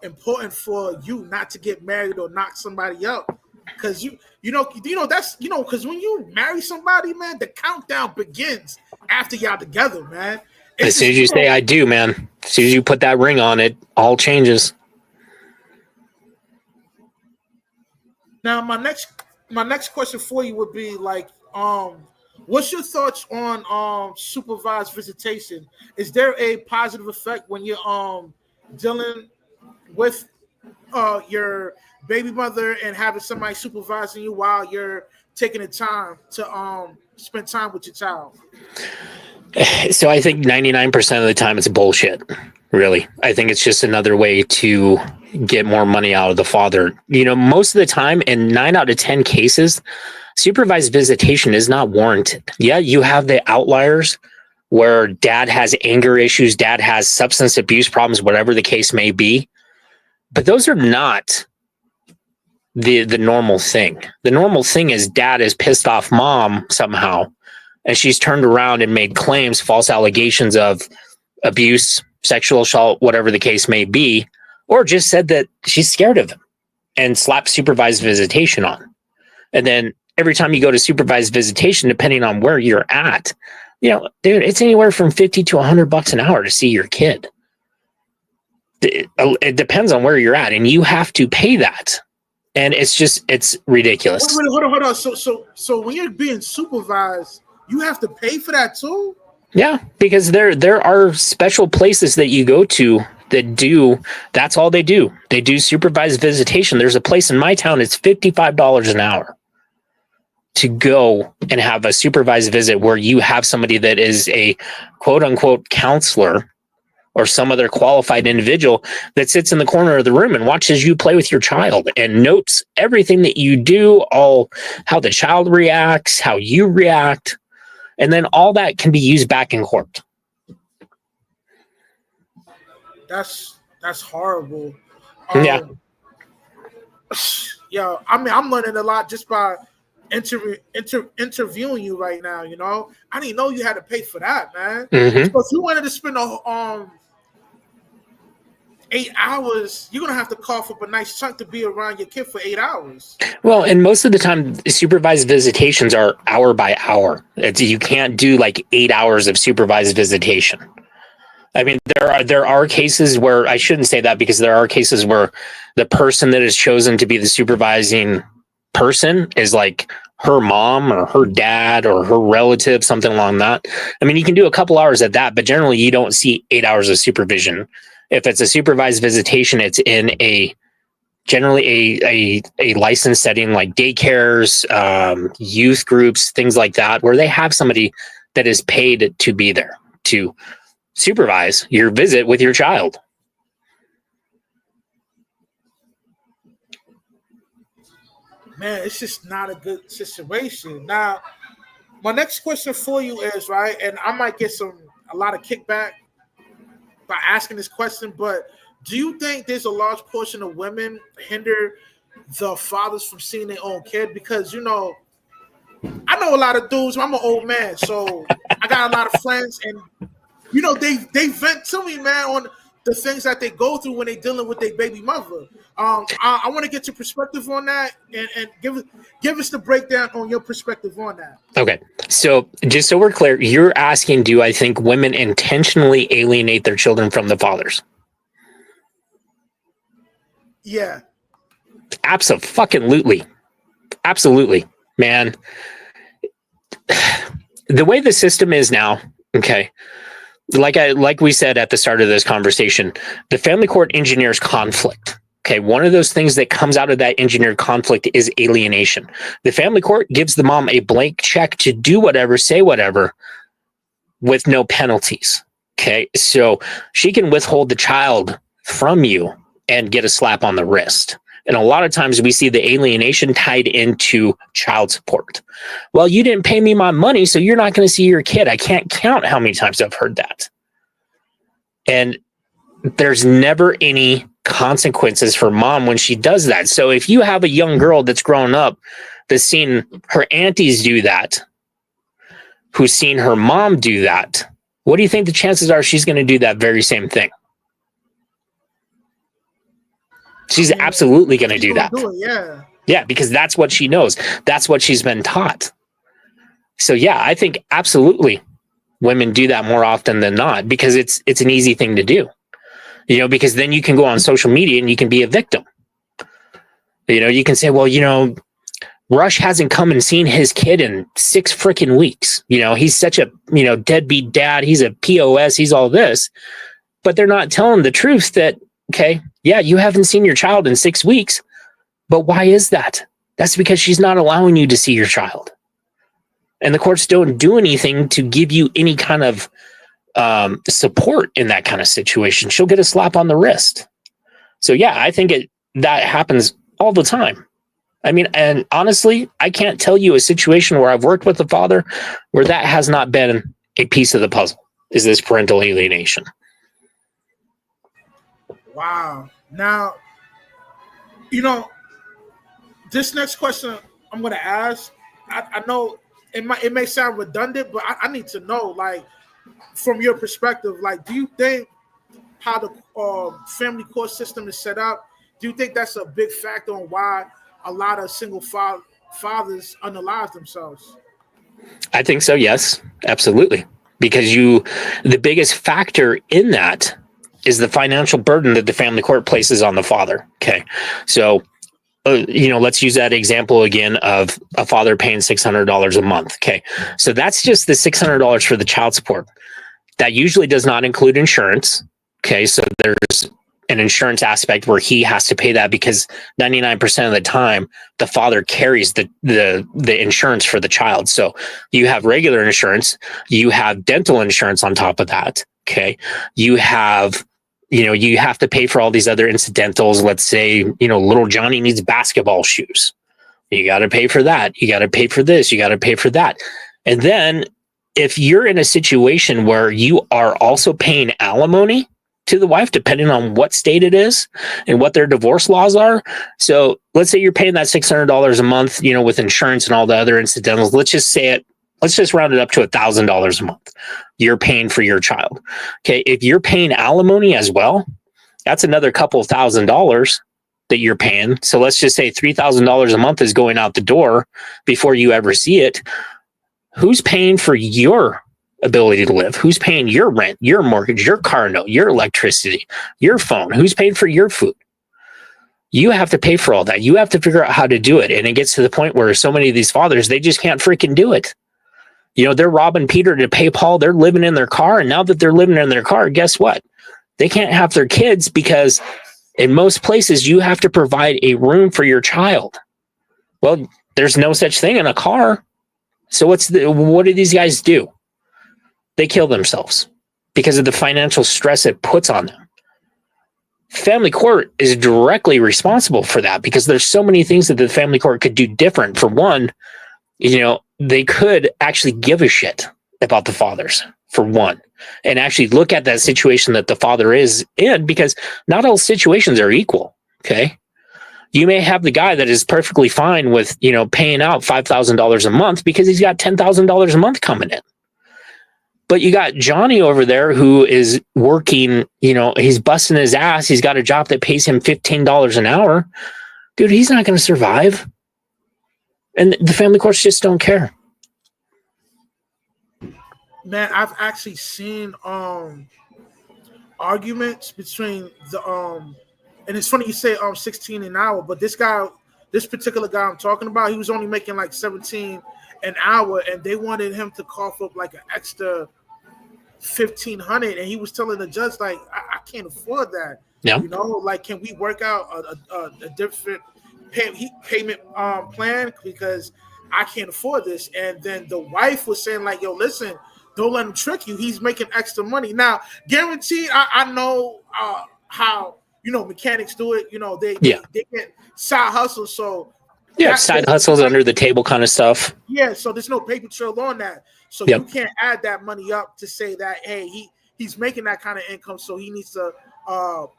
important for you not to get married or knock somebody up, because because when you marry somebody, man, the countdown begins after y'all together, man. As soon as you say I do, man, as soon as you put that ring on, it all changes. Now my next question for you would be like, what's your thoughts on supervised visitation? Is there a positive effect when you're dealing with your baby mother and having somebody supervising you while you're taking the time to spend time with your child? So I think 99% of the time it's bullshit, really. I think it's just another way to get more money out of the father. Most of the time, in 9 out of 10 cases, supervised visitation is not warranted. Yeah, you have the outliers where dad has anger issues, dad has substance abuse problems, whatever the case may be. But those are not the normal thing. The normal thing is dad is pissed off mom somehow, and she's turned around and made claims, false allegations of abuse, sexual assault, whatever the case may be, or just said that she's scared of him and slapped supervised visitation on. And then every time you go to supervised visitation, depending on where you're at, dude, it's anywhere from $50 to $100 an hour to see your kid. It depends on where you're at, and you have to pay that. And it's ridiculous. Hold on. So when you're being supervised, you have to pay for that too? Yeah, because there are special places that you go to that's all they do. They do supervised visitation. There's a place in my town, it's $55 an hour to go and have a supervised visit where you have somebody that is a quote unquote counselor or some other qualified individual that sits in the corner of the room and watches you play with your child and notes everything that you do, how the child reacts, how you react. And then all that can be used back in court. That's horrible. Yeah. Yeah, I mean, I'm learning a lot just by interviewing you right now. I didn't know you had to pay for that, man. Mm-hmm. So if you wanted to spend 8 hours, you're gonna have to cough up a nice chunk to be around your kid for 8 hours. Well, and most of the time, supervised visitations are hour by hour. You can't do like 8 hours of supervised visitation. I mean, there are cases where, I shouldn't say that, because there are cases where the person that is chosen to be the supervising person is like her mom or her dad or her relative, something along that. I mean, you can do a couple hours at that, but generally you don't see 8 hours of supervision. If it's a supervised visitation, it's in generally a licensed setting like daycares, youth groups, things like that, where they have somebody that is paid to be there to supervise your visit with your child. Man, it's just not a good situation. Now, my next question for you is, right, and I might get a lot of kickback by asking this question, but do you think there's a large portion of women hinder the fathers from seeing their own kid? Because, I know a lot of dudes. I'm an old man, so I got a lot of friends, and they vent to me, man, on the things that they go through when they're dealing with their baby mother. I want to get your perspective on that, and give us the breakdown on your perspective on that. Okay, so just so we're clear, you're asking, do I think women intentionally alienate their children from the fathers? Yeah. Absolutely. Absolutely, man. The way the system is now, okay, like we said at the start of this conversation, the family court engineers conflict. Okay, one of those things that comes out of that engineered conflict is alienation. The family court gives the mom a blank check to do whatever, say whatever, with no penalties. Okay, so she can withhold the child from you and get a slap on the wrist. And a lot of times we see the alienation tied into child support. Well, you didn't pay me my money, so you're not going to see your kid. I can't count how many times I've heard that. And there's never any consequences for mom when she does that. So if you have a young girl that's grown up, that's seen her aunties do that, who's seen her mom do that, what do you think the chances are she's going to do that very same thing? She's absolutely going to do that. Yeah, because that's what she knows. That's what she's been taught. So yeah, I think absolutely women do that more often than not because it's an easy thing to do. Because then you can go on social media and you can be a victim. You can say, well, Rush hasn't come and seen his kid in 6 freaking weeks. He's such a, deadbeat dad. He's a POS. He's all this. But they're not telling the truth that, okay, yeah, you haven't seen your child in 6 weeks, but why is that? That's because she's not allowing you to see your child. And the courts don't do anything to give you any kind of support in that kind of situation. She'll get a slap on the wrist. So yeah, I think that happens all the time. I mean, and honestly, I can't tell you a situation where I've worked with a father where that has not been a piece of the puzzle, is this parental alienation. Wow. Now, this next question I'm going to ask, I know it may sound redundant, but I need to know, like, from your perspective, like, do you think how the family court system is set up, do you think that's a big factor on why a lot of single fathers unalive themselves? I think so, yes, absolutely. Because the biggest factor in that is the financial burden that the family court places on the father. Okay. So, let's use that example again of a father paying $600 a month. Okay. So that's just the $600 for the child support. That usually does not include insurance. Okay. So there's an insurance aspect where he has to pay that because 99% of the time the father carries the insurance for the child. So you have regular insurance, you have dental insurance on top of that. Okay. You have to pay for all these other incidentals. Let's say, little Johnny needs basketball shoes. You got to pay for that. You got to pay for this. You got to pay for that. And then if you're in a situation where you are also paying alimony to the wife, depending on what state it is and what their divorce laws are. So let's say you're paying that $600 a month, with insurance and all the other incidentals. Let's just round it up to $1,000 a month. You're paying for your child. Okay. If you're paying alimony as well, that's another couple $1,000 that you're paying. So let's just say $3,000 a month is going out the door before you ever see it. Who's paying for your ability to live? Who's paying your rent, your mortgage, your car note, your electricity, your phone? Who's paying for your food? You have to pay for all that. You have to figure out how to do it. And it gets to the point where so many of these fathers, they just can't freaking do it. They're robbing Peter to pay Paul. They're living in their car. And now that they're living in their car, guess what? They can't have their kids because in most places you have to provide a room for your child. Well, there's no such thing in a car. So what do these guys do? They kill themselves because of the financial stress it puts on them. Family court is directly responsible for that because there's so many things that the family court could do different. For one, they could actually give a shit about the fathers, for one, and actually look at that situation that the father is in, because not all situations are equal. Okay. You may have the guy that is perfectly fine with, paying out $5,000 a month because he's got $10,000 a month coming in. But you got Johnny over there who is working, he's busting his ass. He's got a job that pays him $15 an hour. Dude, he's not going to survive. And the family courts just don't care. Man, I've actually seen arguments between the and it's funny you say 16 an hour, but this particular guy I'm talking about, he was only making like 17 an hour, and they wanted him to cough up like an extra $1,500, and he was telling the judge like, I can't afford that. Yeah. Like, can we work out a different payment plan, because I can't afford this. And then the wife was saying like, yo, listen, don't let him trick you. He's making extra money. Now, guaranteed, I know how mechanics do it. They get side hustles. So side hustles under the table kind of stuff. Yeah, so there's no paper trail on that. So you can't add that money up to say that, hey, he's making that kind of income, so he needs to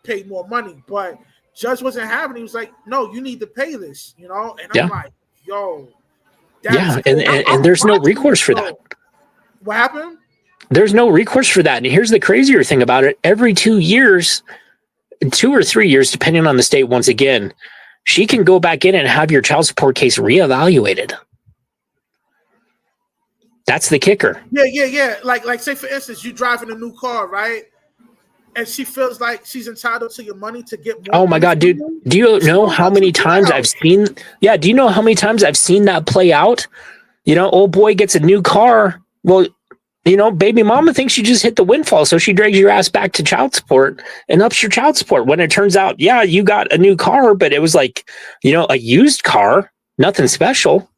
pay more money. But judge wasn't having it. He was like, no, you need to pay this, And I'm like, yo. And there's no recourse for that. What happened? There's no recourse for that. And here's the crazier thing about it. Every 2 years, 2 or 3 years, depending on the state, once again, she can go back in and have your child support case reevaluated. That's the kicker. Yeah. Like say for instance, you driving a new car, right? And she feels like she's entitled to your money to get more. Oh my God, dude. Do you know how many times I've seen? Yeah. Do you know how many times I've seen that play out? Old boy gets a new car. Well, baby mama thinks you just hit the windfall. So she drags your ass back to child support and ups your child support. When it turns out, yeah, you got a new car, but it was like, a used car, nothing special.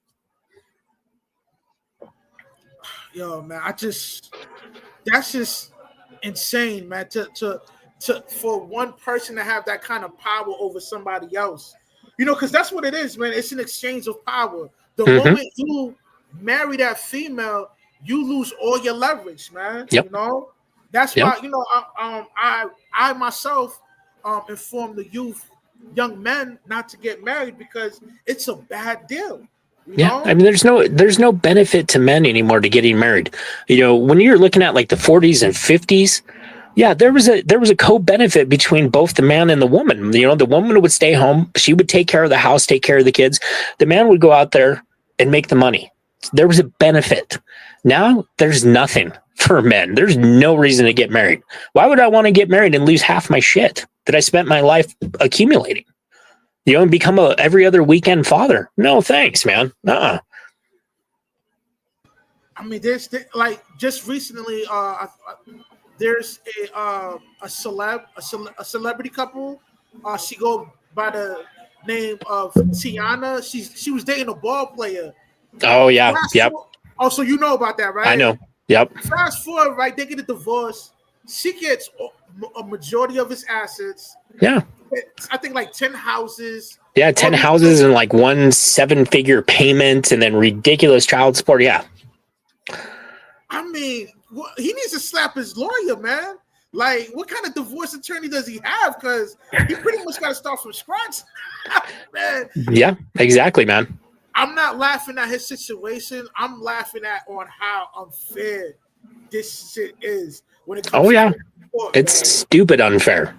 Yo, man, that's just insane, man. To for one person to have that kind of power over somebody else, because that's what it is, man. It's an exchange of power. The moment you marry that female, you lose all your leverage, man. Yep. That's why I myself inform the young men not to get married, because it's a bad deal. I mean, there's no benefit to men anymore to getting married. When you're looking at like the 40s and 50s, there was a co-benefit between both the man and the woman. The woman would stay home, she would take care of the house, take care of the kids. The man would go out there and make the money. There was a benefit. Now there's nothing for men. There's no reason to get married. Why would I want to get married and lose half my shit that I spent my life accumulating? And become a every other weekend father? No, thanks, man. I mean, there's like just recently, there's a celebrity couple. She go by the name of Tiana. She was dating a ball player. Oh yeah, yep. So you know about that, right? I know. Yep. Fast forward, right? They get a divorce. She gets a majority of his assets. Yeah. I think like 10 houses. Yeah, 10 houses and like 1 7-figure payment and then ridiculous child support. Yeah. I mean, he needs to slap his lawyer, man. Like, what kind of divorce attorney does he have? Because he pretty much got to start from scratch. Man. Yeah, exactly, man. I'm not laughing at his situation. I'm laughing on how unfair this shit is when it comes to sport, it's man. Stupid unfair.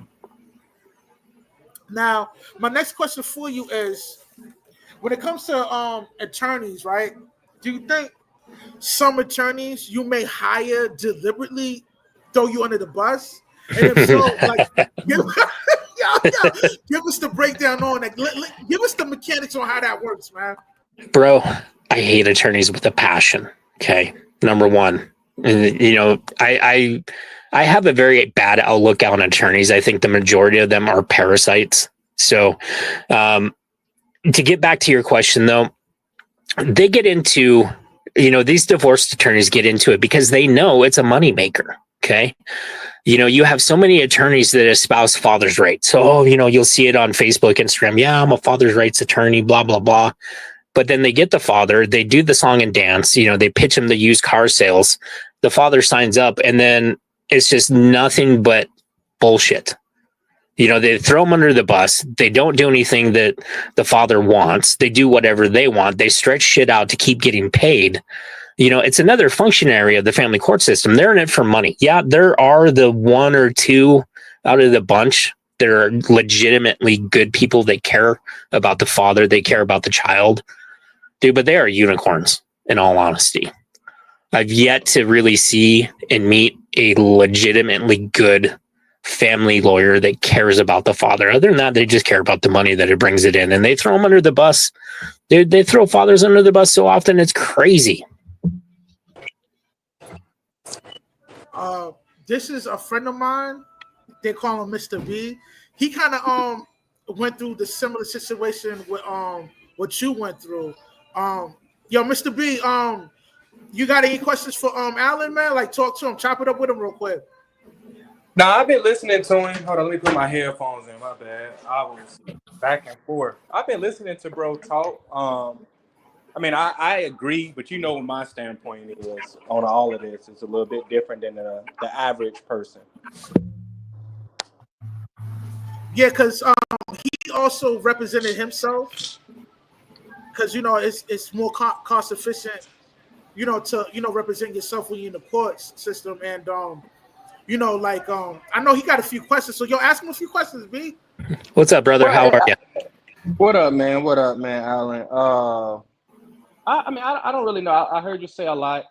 Now, my next question for you is, when it comes to attorneys, right? Do you think some attorneys you may hire deliberately throw you under the bus? And if so, like, Give us the breakdown on that. Give us the mechanics on how that works, man. Bro, I hate attorneys with a passion. Okay, number one, and I have a very bad outlook on attorneys. I think the majority of them are parasites. So, to get back to your question, though, they get into, these divorced attorneys get into it because they know it's a moneymaker. Okay. You have so many attorneys that espouse father's rights. So, you'll see it on Facebook, Instagram. Yeah, I'm a father's rights attorney, blah, blah, blah. But then they get the father, they do the song and dance, they pitch him the used car sales. The father signs up, and then it's just nothing but bullshit. They throw him under the bus. They don't do anything that the father wants. They do whatever they want. They stretch shit out to keep getting paid. It's another functionary of the family court system. They're in it for money. Yeah, there are the one or two out of the bunch that are legitimately good people. They care about the father. They care about the child. Dude, but they are unicorns, in all honesty. I've yet to really see and meet a legitimately good family lawyer that cares about the father. Other than that, they just care about the money that it brings it in, and they throw them under the bus. Dude, they throw fathers under the bus so often, it's crazy. This is a friend of mine. They call him Mr. B. He kind of went through the similar situation with what you went through. Yo, Mr. B, you got any questions for Alan, man? Like, talk to him, chop it up with him real quick. No, I've been listening to him. Hold on, let me put my headphones in. My bad. I was back and forth. I've been listening to bro talk. I agree, but what my standpoint is on all of this. It's a little bit different than the average person. Yeah, because he also represented himself. Because it's more cost efficient, to represent yourself when you're in the court system, and I know he got a few questions, so ask him a few questions, B. What's up, brother? How are you? What up, man? Alan? I don't really know. I heard you say a lot.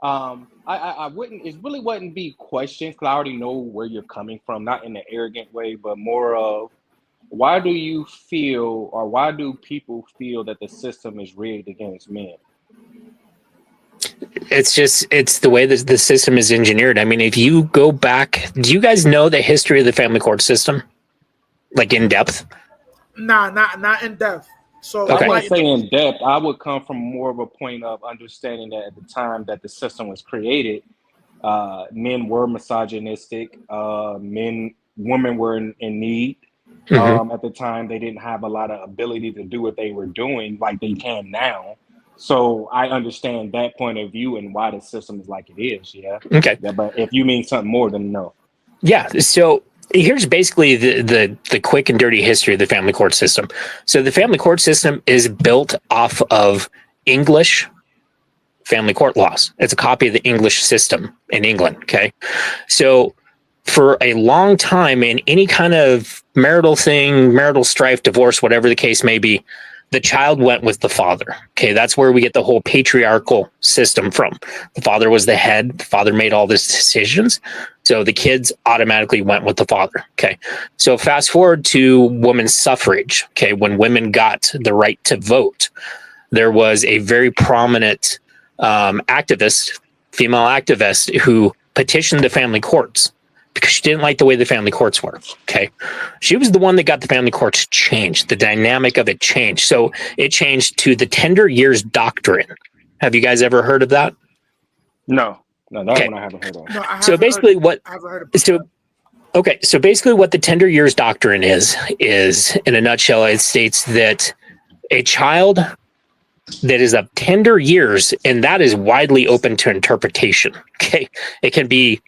I wouldn't. It really wouldn't be questions, because I already know where you're coming from, not in an arrogant way, but more of, why do you feel, or why do people feel that the system is rigged against men? It's the way that the system is engineered. I mean, if you go back, do you guys know the history of the family court system? Like, in depth? Nah, not in depth. So okay. I wouldn't say in depth. I would come from more of a point of understanding that at the time that the system was created, men were misogynistic. Women were in need. Mm-hmm. At the time, they didn't have a lot of ability to do what they were doing like they can now. So I understand that point of view and why the system is like it is. Yeah. Okay. Yeah, but if you mean something more, then no. Yeah. So here's basically the quick and dirty history of the family court system. So the family court system is built off of English family court laws. It's a copy of the English system in England. Okay. So for a long time, in any kind of marital thing, marital strife, divorce, whatever the case may be, the child went with the father. Okay, that's where we get the whole patriarchal system from. The father was the head. The father made all these decisions. So the kids automatically went with the father. Okay, so fast forward to women's suffrage. Okay, when women got the right to vote, there was a very prominent activist, female activist, who petitioned the family courts because she didn't like the way the family courts were. Okay. She was the one that got the family courts changed. The dynamic of it changed. So it changed to the tender years doctrine. Have you guys ever heard of that? No, that one I haven't heard of. No, so basically so basically what the tender years doctrine is in a nutshell, it states that a child that is of tender years, and that is widely open to interpretation. Okay. It can be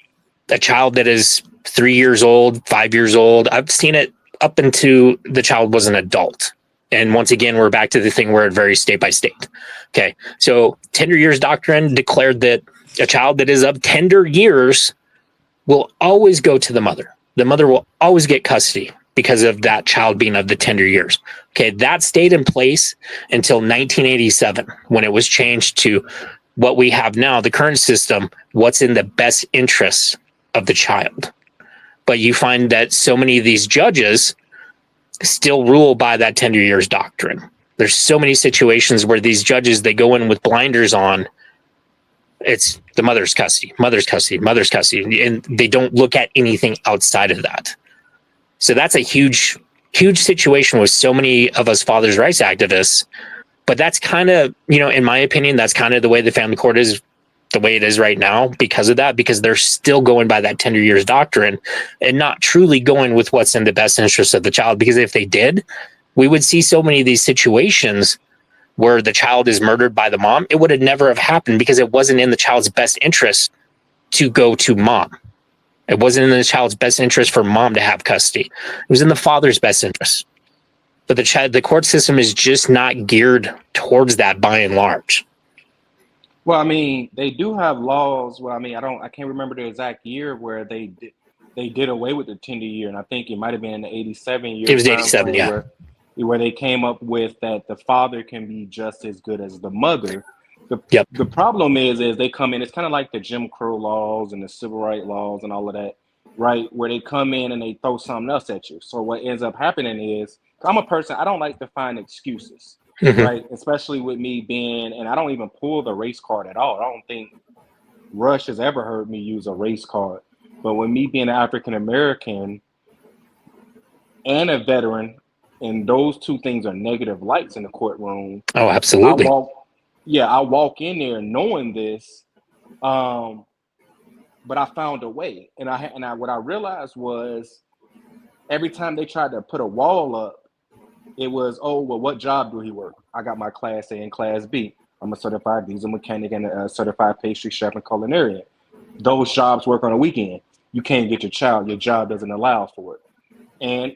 a child that is 3 years old, 5 years old. I've seen it up into the child was an adult. And once again, we're back to the thing where it varies state by state. Okay. So tender years doctrine declared that a child that is of tender years will always go to the mother. The mother will always get custody because of that child being of the tender years. Okay. That stayed in place until 1987, when it was changed to what we have now, the current system, what's in the best interests of the child. But you find that so many of these judges still rule by that tender years doctrine. There's so many situations where these judges, they go in with blinders on. It's the mother's custody, and they don't look at anything outside of that. So that's a huge situation with so many of us fathers' rights activists. But that's kind of, in my opinion, that's kind of the way the family court is, the way it is right now because of that, because they're still going by that tender years doctrine and not truly going with what's in the best interest of the child. Because if they did, we would see so many of these situations where the child is murdered by the mom. It would have never have happened because it wasn't in the child's best interest to go to mom. It wasn't in the child's best interest for mom to have custody. It was in the father's best interest. But the court system is just not geared towards that by and large. Well, I mean, they do have laws. Well, I mean, I can't remember the exact year where they did away with the tender year, and I think it might have been in the 87 year. It was 87, yeah. Where they came up with that the father can be just as good as the mother. The problem is they come in, it's kind of like the Jim Crow laws and the civil rights laws and all of that, right? Where they come in and they throw something else at you. So what ends up happening is, I'm a person, I don't like to find excuses, right? Especially with me being, and I don't even pull the race card at all. I don't think Rush has ever heard me use a race card. But with me being an African-American and a veteran, and those two things are negative lights in the courtroom. Oh, absolutely. I walk in there knowing this, but I found a way. And what I realized was every time they tried to put a wall up, it was, oh, well, what job do he work? I got my Class A and Class B. I'm a certified diesel mechanic and a certified pastry chef and culinarian. Those jobs work on a weekend. You can't get your child. Your job doesn't allow for it.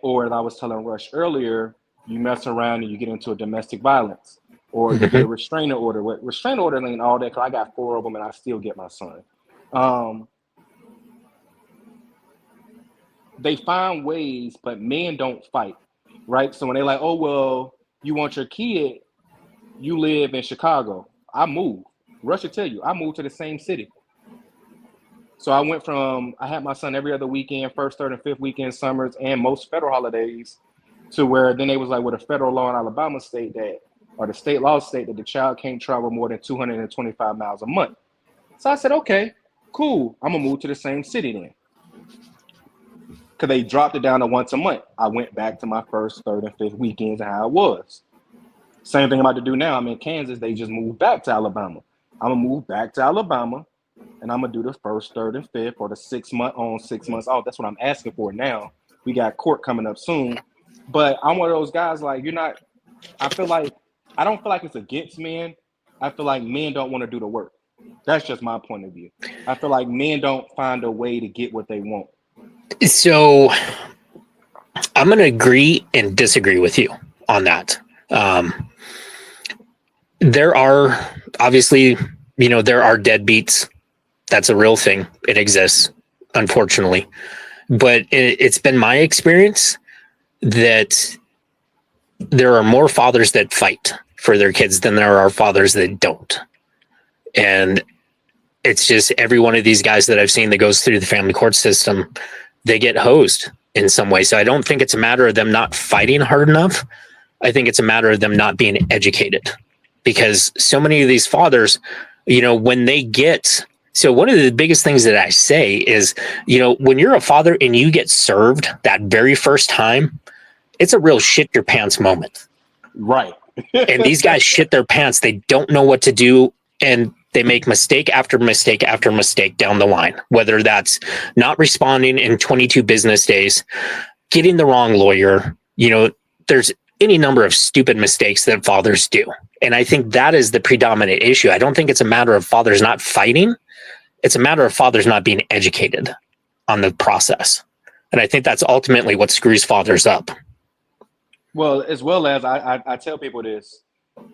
Or as I was telling Rush earlier, you mess around and you get into a domestic violence, or you get a restraining order. Restraining order ain't all that, because I got 4 of them and I still get my son. They find ways, but men don't fight, right? So when they're like, oh, well, you want your kid, you live in Chicago. I moved. Rush will tell you, I moved to the same city. So I had my son every other weekend, first, third, and fifth weekend, summers, and most federal holidays, to where then they was like, with a federal law in Alabama state that, or the state law state that the child can't travel more than 225 miles a month. So I said, okay, cool. I'm gonna move to the same city then. Because they dropped it down to once a month. I went back to my first, third, and fifth weekends and how it was. Same thing I'm about to do now. I'm in Kansas. They just moved back to Alabama. I'm gonna move back to Alabama. And I'm gonna do the first, third, and fifth, or the 6 month on, 6 months off. That's what I'm asking for now. We got court coming up soon. But I'm one of those guys, like, I don't feel like it's against men. I feel like men don't want to do the work. That's just my point of view. I feel like men don't find a way to get what they want. So I'm going to agree and disagree with you on that. There are obviously, there are deadbeats. That's a real thing. It exists, unfortunately. But it's been my experience that there are more fathers that fight for their kids than there are fathers that don't. And it's just every one of these guys that I've seen that goes through the family court system, they get hosed in some way. So I don't think it's a matter of them not fighting hard enough. I think it's a matter of them not being educated, because so many of these fathers, when they get, so one of the biggest things that I say is, when you're a father and you get served that very first time, it's a real shit your pants moment. Right. And these guys shit their pants. They don't know what to do. And they make mistake after mistake after mistake down the line, whether that's not responding in 22 business days, getting the wrong lawyer. There's any number of stupid mistakes that fathers do. And I think that is the predominant issue. I don't think it's a matter of fathers not fighting. It's a matter of fathers not being educated on the process. And I think that's ultimately what screws fathers up. Well, as well as I tell people this,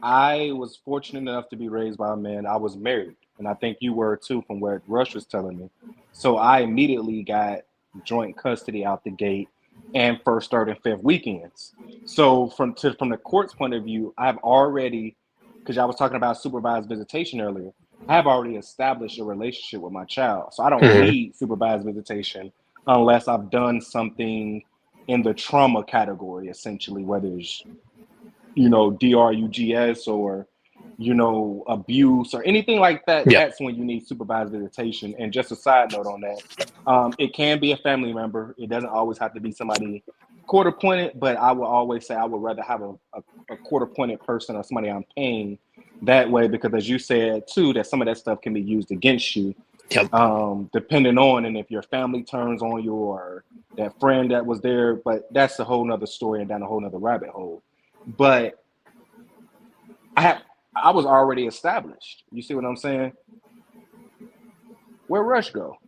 I was fortunate enough to be raised by a man. I was married, and I think you were too, from what Rush was telling me. So I immediately got joint custody out the gate and first, third, and fifth weekends. So from the court's point of view, I've already, because I was talking about supervised visitation earlier, I have already established a relationship with my child. So I don't need supervised visitation unless I've done something in the trauma category, essentially, whether it's, drugs or, abuse or anything like that. Yeah. That's when you need supervised visitation. And just a side note on that, it can be a family member. It doesn't always have to be somebody court appointed, but I will always say I would rather have a court appointed person or somebody I'm paying that way, because as you said too, that some of that stuff can be used against you. Yep. Depending on, and if your family turns on you or that friend that was there, but that's a whole nother story and down a whole nother rabbit hole. But I was already established. You see what I'm saying? Where Rush go?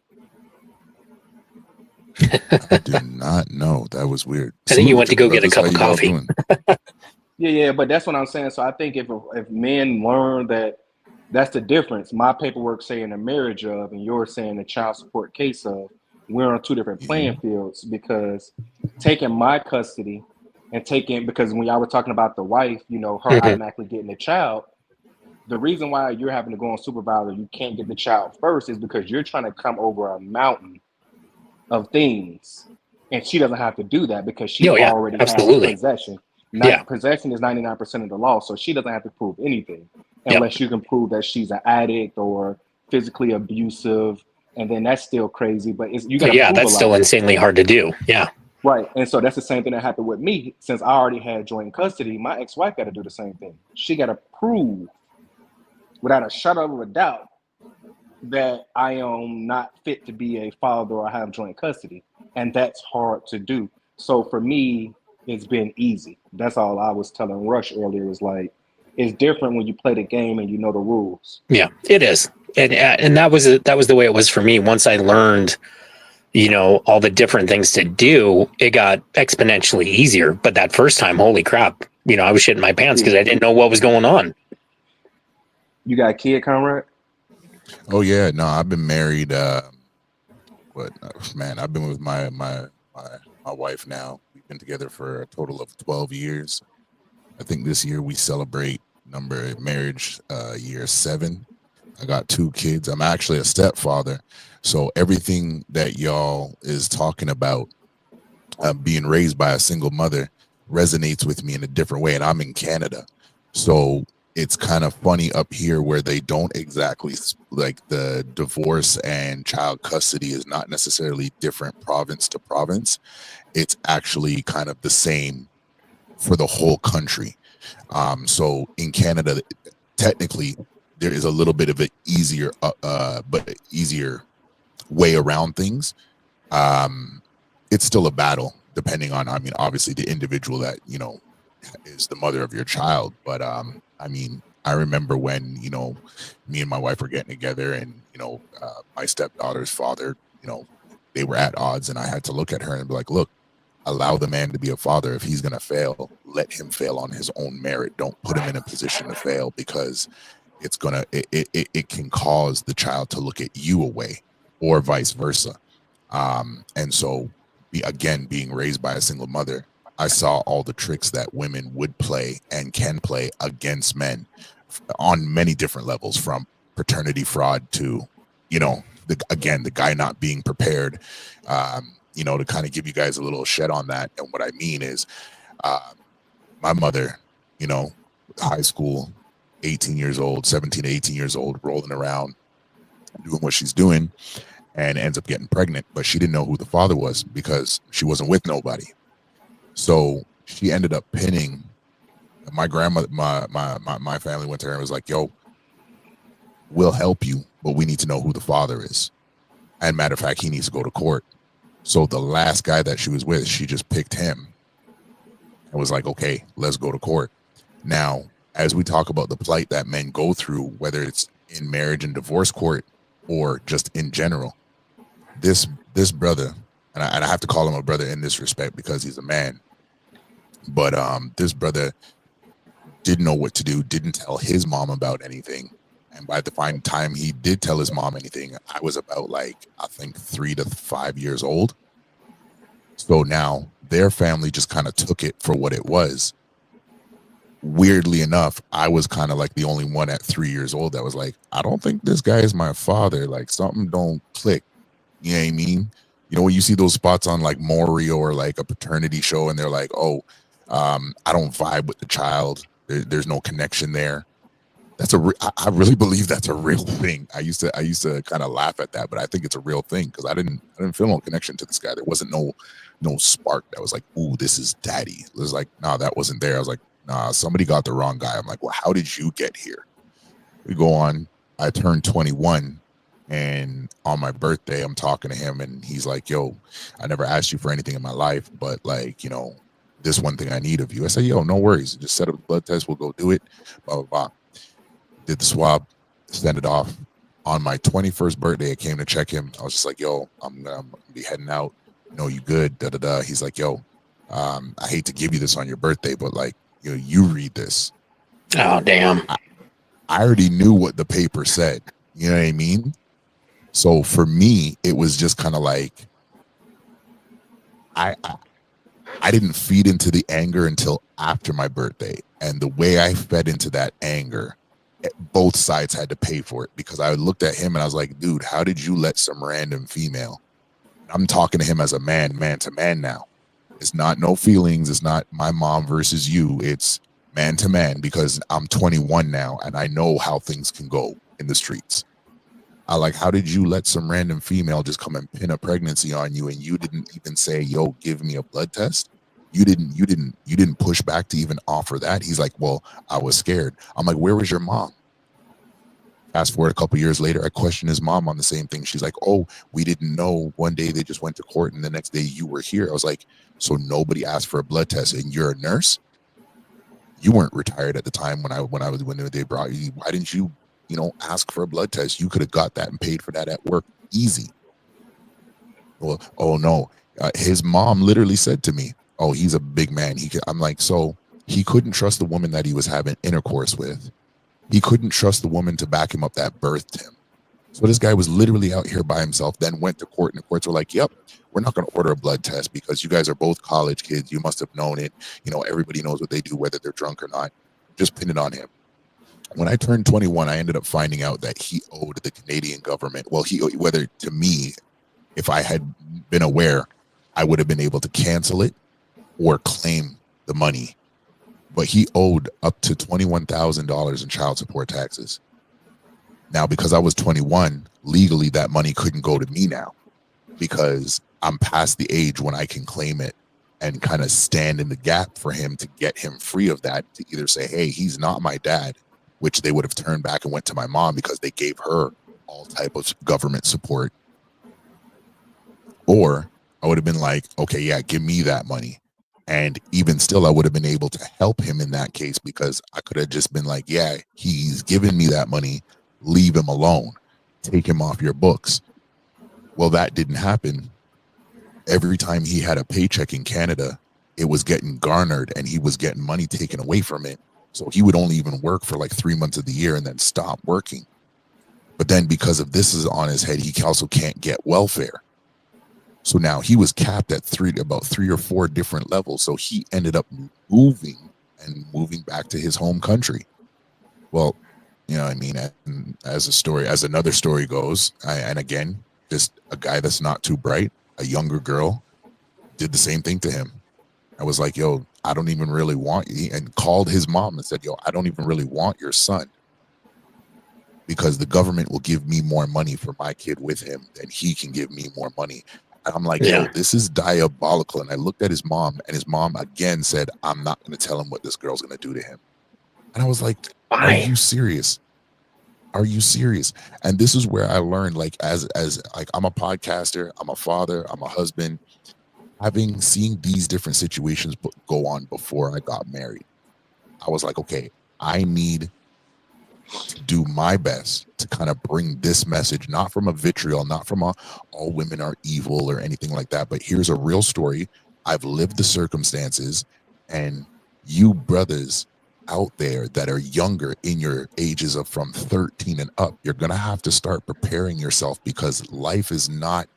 I did not know. That was weird. I think you went to go get a cup of coffee. Yeah, but that's what I'm saying. So I think if men learn that that's the difference. My paperwork saying a marriage of, and yours saying a child support case of, we're on two different playing fields, because taking my custody and because when y'all were talking about the wife, her automatically getting the child, the reason why you're having to go on supervisor, you can't get the child first, is because you're trying to come over a mountain of things, and she doesn't have to do that because she already has possession. Possession is 99% of the law, so she doesn't have to prove anything unless you can prove that she's an addict or physically abusive, and then that's still crazy. But you got that's still insanely hard to do. Yeah. Right. And so that's the same thing that happened with me. Since I already had joint custody, my ex-wife got to do the same thing. She got to prove without a shadow of a doubt that I am not fit to be a father or have joint custody. And that's hard to do. So for me, it's been easy. That's all I was telling Rush earlier, is like, it's different when you play the game and you know the rules. Yeah, it is. And that was the way it was for me. Once I learned, all the different things to do, it got exponentially easier. But that first time, holy crap, I was shitting my pants because I didn't know what was going on. You got a kid, Conrad? Oh yeah, no, I've been married. I've been with my wife now. We've been together for a total of 12 years. I think this year we celebrate marriage year 7. I got 2 kids. I'm actually a stepfather. So everything that y'all is talking about, being raised by a single mother, resonates with me in a different way. And I'm in Canada. So it's kind of funny up here where they don't exactly, like, the divorce and child custody is not necessarily different province to province. It's actually kind of the same for the whole country. So in Canada, technically, there is a little bit of an easier way around things. It's still a battle, depending on, obviously the individual that, is the mother of your child. But I remember when, me and my wife were getting together, and, my stepdaughter's father, they were at odds, and I had to look at her and be like, look, allow the man to be a father. If he's going to fail, let him fail on his own merit. Don't put him in a position to fail, because it can cause the child to look at you away, or vice versa. And so, being raised by a single mother, I saw all the tricks that women would play and can play against men on many different levels, from paternity fraud to, the guy not being prepared, to kind of give you guys a little shed on that. And what I mean is, my mother, high school, 18 years old, 17 to 18 years old, rolling around, doing what she's doing, and ends up getting pregnant. But she didn't know who the father was because she wasn't with nobody. So she ended up pinning my grandmother. My family went to her and was like, yo, we'll help you, but we need to know who the father is. And matter of fact, he needs to go to court. So the last guy that she was with, she just picked him and was like, okay, let's go to court. Now, as we talk about the plight that men go through, whether it's in marriage and divorce court or just in general, this brother, and I have to call him a brother in this respect because he's a man, but this brother didn't know what to do, didn't tell his mom about anything. And by the time he did tell his mom anything, I was about, I think 3 to 5 years old. So now their family just kind of took it for what it was. Weirdly enough, I was kind of like the only one at 3 years old that was like, I don't think this guy is my father. Like, something don't click. You know what I mean? You know, when you see those spots on like Maury or like a paternity show, and they're like, "Oh, I don't vibe with the child. There's no connection there." I really believe that's a real thing. I used to kind of laugh at that, but I think it's a real thing because I didn't feel no connection to this guy. There wasn't no spark that was like, "Ooh, this is daddy." It was like, nah, that wasn't there. I was like, nah, somebody got the wrong guy. I'm like, well, how did you get here? We go on. I turned 21, and on my birthday, I'm talking to him, and he's like, "Yo, I never asked you for anything in my life, but like, you know, this one thing I need of you." I said, "Yo, no worries. Just set up a blood test. We'll go do it." Blah blah blah. Did the swab, sent it off. On my 21st birthday, I came to check him. I was just like, "Yo, I'm gonna be heading out. You know, you good?" Da da da. He's like, "Yo, I hate to give you this on your birthday, but like, you know, you read this." Oh, damn. I already knew what the paper said. You know what I mean? So for me, it was just kind of like I didn't feed into the anger until after my birthday, and the way I fed into that anger, both sides had to pay for it because I looked at him and I was like, "Dude, how did you let some random female?" I'm talking to him as a man to man now. It's not no feelings. It's not my mom versus you. It's man to man because I'm 21 now and I know how things can go in the streets. I like, how did you let some random female just come and pin a pregnancy on you and you didn't even say, "Yo, give me a blood test"? You didn't push back to even offer that. He's like, "Well, I was scared." I'm like, "Where was your mom?" Fast forward a couple years later, I questioned his mom on the same thing. She's like, "Oh, we didn't know. One day they just went to court and the next day you were here." I was like, "So nobody asked for a blood test and you're a nurse? You weren't retired at the time when they brought you. Why didn't you, you know, ask for a blood test? You could have got that and paid for that at work easy." Well, oh no. His mom literally said to me, "Oh, he's a big man. I'm like, so he couldn't trust the woman that he was having intercourse with. He couldn't trust the woman to back him up that birthed him. So this guy was literally out here by himself, then went to court, and the courts were like, "Yep, we're not going to order a blood test because you guys are both college kids. You must have known it. You know, everybody knows what they do, whether they're drunk or not. Just pin it on him." When I turned 21, I ended up finding out that he owed the Canadian government. Well, whether to me, if I had been aware, I would have been able to cancel it or claim the money. But he owed up to $21,000 in child support taxes. Now, because I was 21, legally that money couldn't go to me now because I'm past the age when I can claim it and kind of stand in the gap for him to get him free of that, to either say, "Hey, he's not my dad," which they would have turned back and went to my mom because they gave her all type of government support. Or I would have been like, "Okay, yeah, give me that money." And even still, I would have been able to help him in that case because I could have just been like, "Yeah, he's giving me that money. Leave him alone. Take him off your books." Well, that didn't happen. Every time he had a paycheck in Canada, it was getting garnered and he was getting money taken away from it. So he would only even work for like 3 months of the year and then stop working. But then because of this is on his head, he also can't get welfare. So now he was capped at about 3 or 4 different levels. So he ended up moving back to his home country. Well, you know what I mean? And as another story goes, and again, just a guy that's not too bright, a younger girl, did the same thing to him. I was like, "Yo, I don't even really want you," and called his mom and said, "Yo, I don't even really want your son because the government will give me more money for my kid with him than he can give me more money." And I'm like, Yeah. "Yo, this is diabolical." And I looked at his mom, and his mom again said, "I'm not going to tell him what this girl's going to do to him." And I was like, "Are Why? you serious? Are you serious?" And this is where I learned, like, as like, I'm a podcaster, I'm a father, I'm a husband, having seen these different situations go on before I got married. I was like, okay, I need to do my best to kind of bring this message, not from a vitriol, not from a all women are evil or anything like that, but here's a real story. I've lived the circumstances, and you brothers out there that are younger in your ages of from 13 and up, you're going to have to start preparing yourself because life is not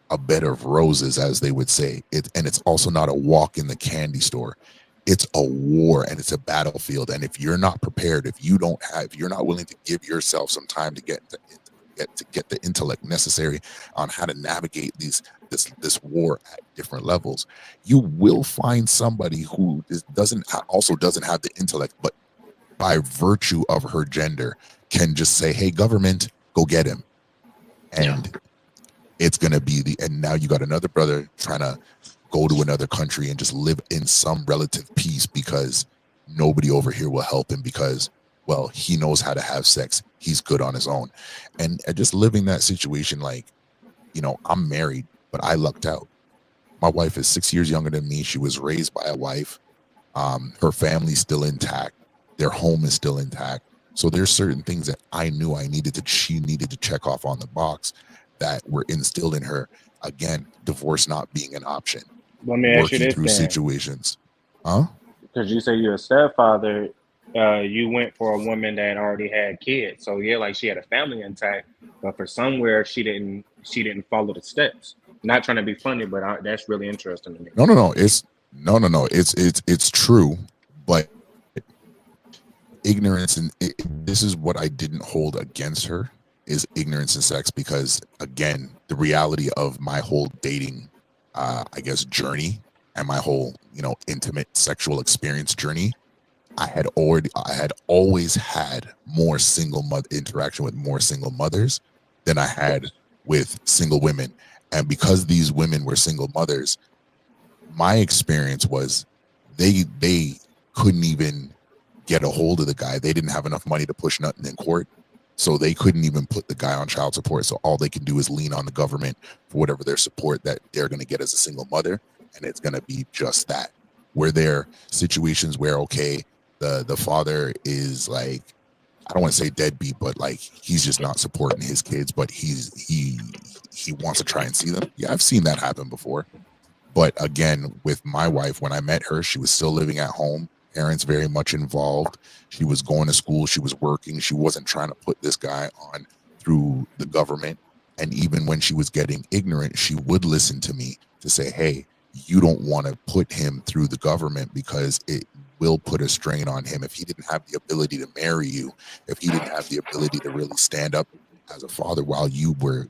a bed of roses, as they would say. And it's also not a walk in the candy store. It's a war and it's a battlefield. And if you're not prepared, if you're not willing to give yourself some time to get the intellect necessary on how to navigate these this war at different levels, you will find somebody who doesn't have the intellect, but by virtue of her gender can just say, hey, government, go get him. And it's going to be and now you got another brother trying to go to another country and just live in some relative peace because nobody over here will help him because, well, he knows how to have sex. He's good on his own. And just living that situation, like, I'm married, but I lucked out. My wife is 6 years younger than me. She was raised by a wife. Her family's still intact. Their home is still intact. So there's certain things that I knew she needed to check off on the box that were instilled in her. Again, divorce not being an option. Let me ask you Working this through then. situations. Huh? Because you say you're a stepfather, you went for a woman that already had kids. So yeah, like she had a family intact, but for somewhere she didn't follow the steps. Not trying to be funny, but that's really interesting to me. No. It's true, but ignorance, and this is what I didn't hold against her, is ignorance in sex, because again, the reality of my whole dating, I guess, journey and my whole, intimate sexual experience journey, I had always had more single mother interaction with more single mothers than I had with single women. And because these women were single mothers, my experience was they couldn't even get a hold of the guy. They didn't have enough money to push nothing in court. So they couldn't even put the guy on child support. So all they can do is lean on the government for whatever their support that they're going to get as a single mother. And it's going to be just that. Were there situations where, okay, the father is like, I don't want to say deadbeat, but like he's just not supporting his kids, but he wants to try and see them. Yeah, I've seen that happen before. But again, with my wife, when I met her, she was still living at home. Parents very much involved. She was going to school. She was working. She wasn't trying to put this guy on through the government. And even when she was getting ignorant, she would listen to me to say, hey, you don't want to put him through the government because it will put a strain on him. If he didn't have the ability to marry you, if he didn't have the ability to really stand up as a father while you were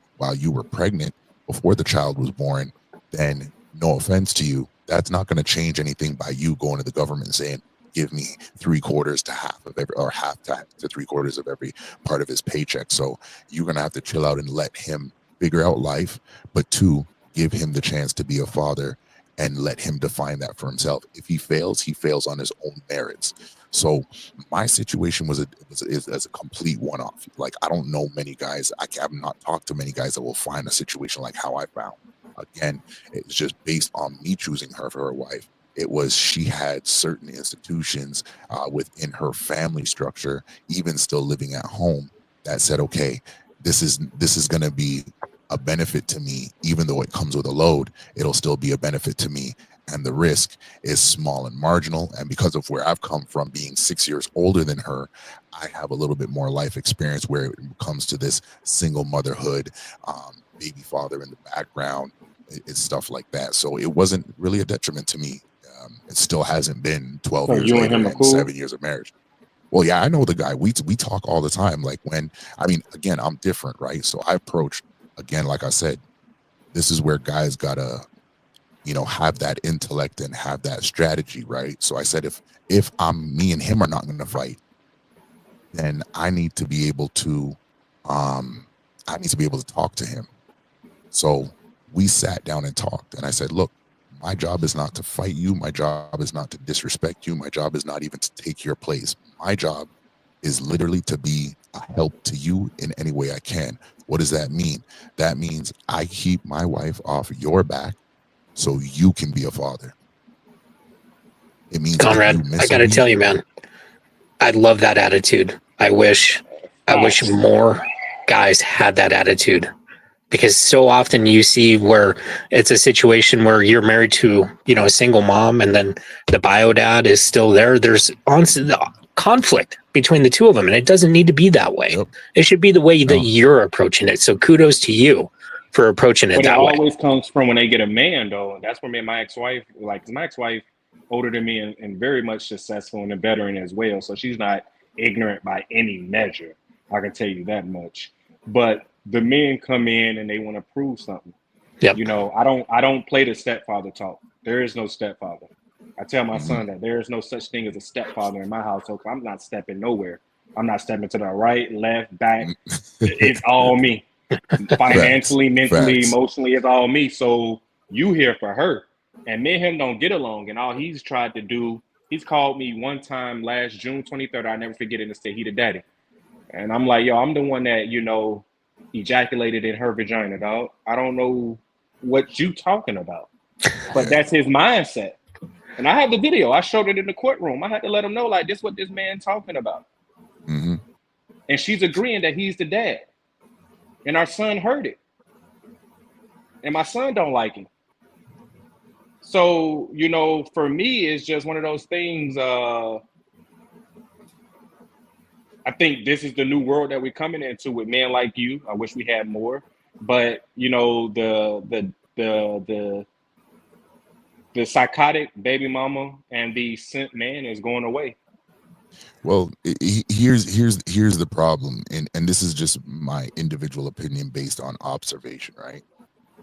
pregnant before the child was born, then no offense to you, that's not going to change anything by you going to the government and saying, give me 3/4 to half of every, or half to 3/4 of every part of his paycheck. So you're going to have to chill out and let him figure out life, but two, give him the chance to be a father and let him define that for himself. If he fails on his own merits. So my situation is a complete one-off. Like, I don't know many guys. I have not talked to many guys that will find a situation like how I found. Again, it's just based on me choosing her for her wife. It was, she had certain institutions within her family structure, even still living at home, that said, okay, this is going to be a benefit to me. Even though it comes with a load, it'll still be a benefit to me. And the risk is small and marginal. And because of where I've come from, being 6 years older than her, I have a little bit more life experience where it comes to this single motherhood, baby father in the background. It's stuff like that. So it wasn't really a detriment to me. It still hasn't been 12 years later and 7 years of marriage. Well, yeah, I know the guy. We talk all the time. Like, again, I'm different, right? So I approach, again, like I said, this is where guys gotta, have that intellect and have that strategy, right? So I said, if me and him are not going to fight, then I need to be able to, talk to him. So we sat down and talked, and I said, look, my job is not to fight you. My job is not to disrespect you. My job is not even to take your place. My job is literally to be a help to you in any way I can. What does that mean? That means I keep my wife off your back so you can be a father. It means, Conrad, I got to tell you, man, I love that attitude. I wish more guys had that attitude. Because so often you see where it's a situation where you're married to, a single mom, and then the bio dad is still there. There's conflict between the two of them, and it doesn't need to be that way. Yep. It should be the way that you're approaching it. So kudos to you for approaching it that way. But it always comes from when they get a man, though. That's where me and my ex-wife, older than me and very much successful and a veteran as well. So she's not ignorant by any measure. I can tell you that much. But the men come in and they want to prove something. Yep. You know, I don't play the stepfather talk. There is no stepfather. I tell my Mhm. son that there is no such thing as a stepfather in my household. I'm not stepping nowhere. I'm not stepping to the right, left, back. It's all me. Facts. Financially, mentally, Facts. emotionally, it's all me. So you here for her. And me and him don't get along. And all he's tried to do, he's called me one time last June 23rd. I never forget it, and said he the daddy. And I'm like, yo, I'm the one that, you know, ejaculated in her vagina, dog. I don't know what you talking about. But Yeah. that's his mindset. And I have the video. I showed it in the courtroom. I had to let him know, like, this is what this man talking about. Hmm. And she's agreeing that he's the dad. And our son heard it. And my son don't like him. So, you know, for me, it's just one of those things. I think this is the new world that we're coming into with men like you. I wish we had more. But, you know, the psychotic baby mama and the simp man is going away. Well, here's the problem, and this is just my individual opinion based on observation, right?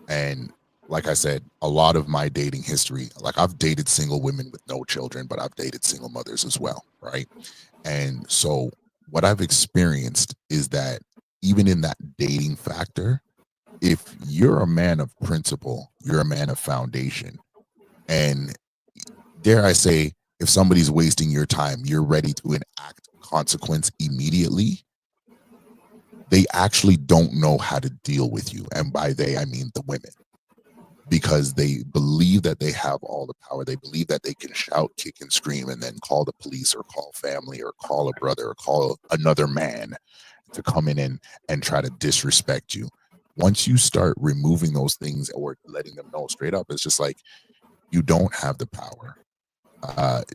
And like I said, a lot of my dating history, like I've dated single women with no children, but I've dated single mothers as well, right? And so what I've experienced is that even in that dating factor, if you're a man of principle, you're a man of foundation. And dare I say, if somebody's wasting your time, you're ready to enact consequence immediately. They actually don't know how to deal with you. And by they, I mean the women, because they believe that they have all the power. They believe that they can shout, kick, and scream and then call the police or call family or call a brother or call another man to come in and try to disrespect you. Once you start removing those things or letting them know straight up, it's just like, you don't have the power.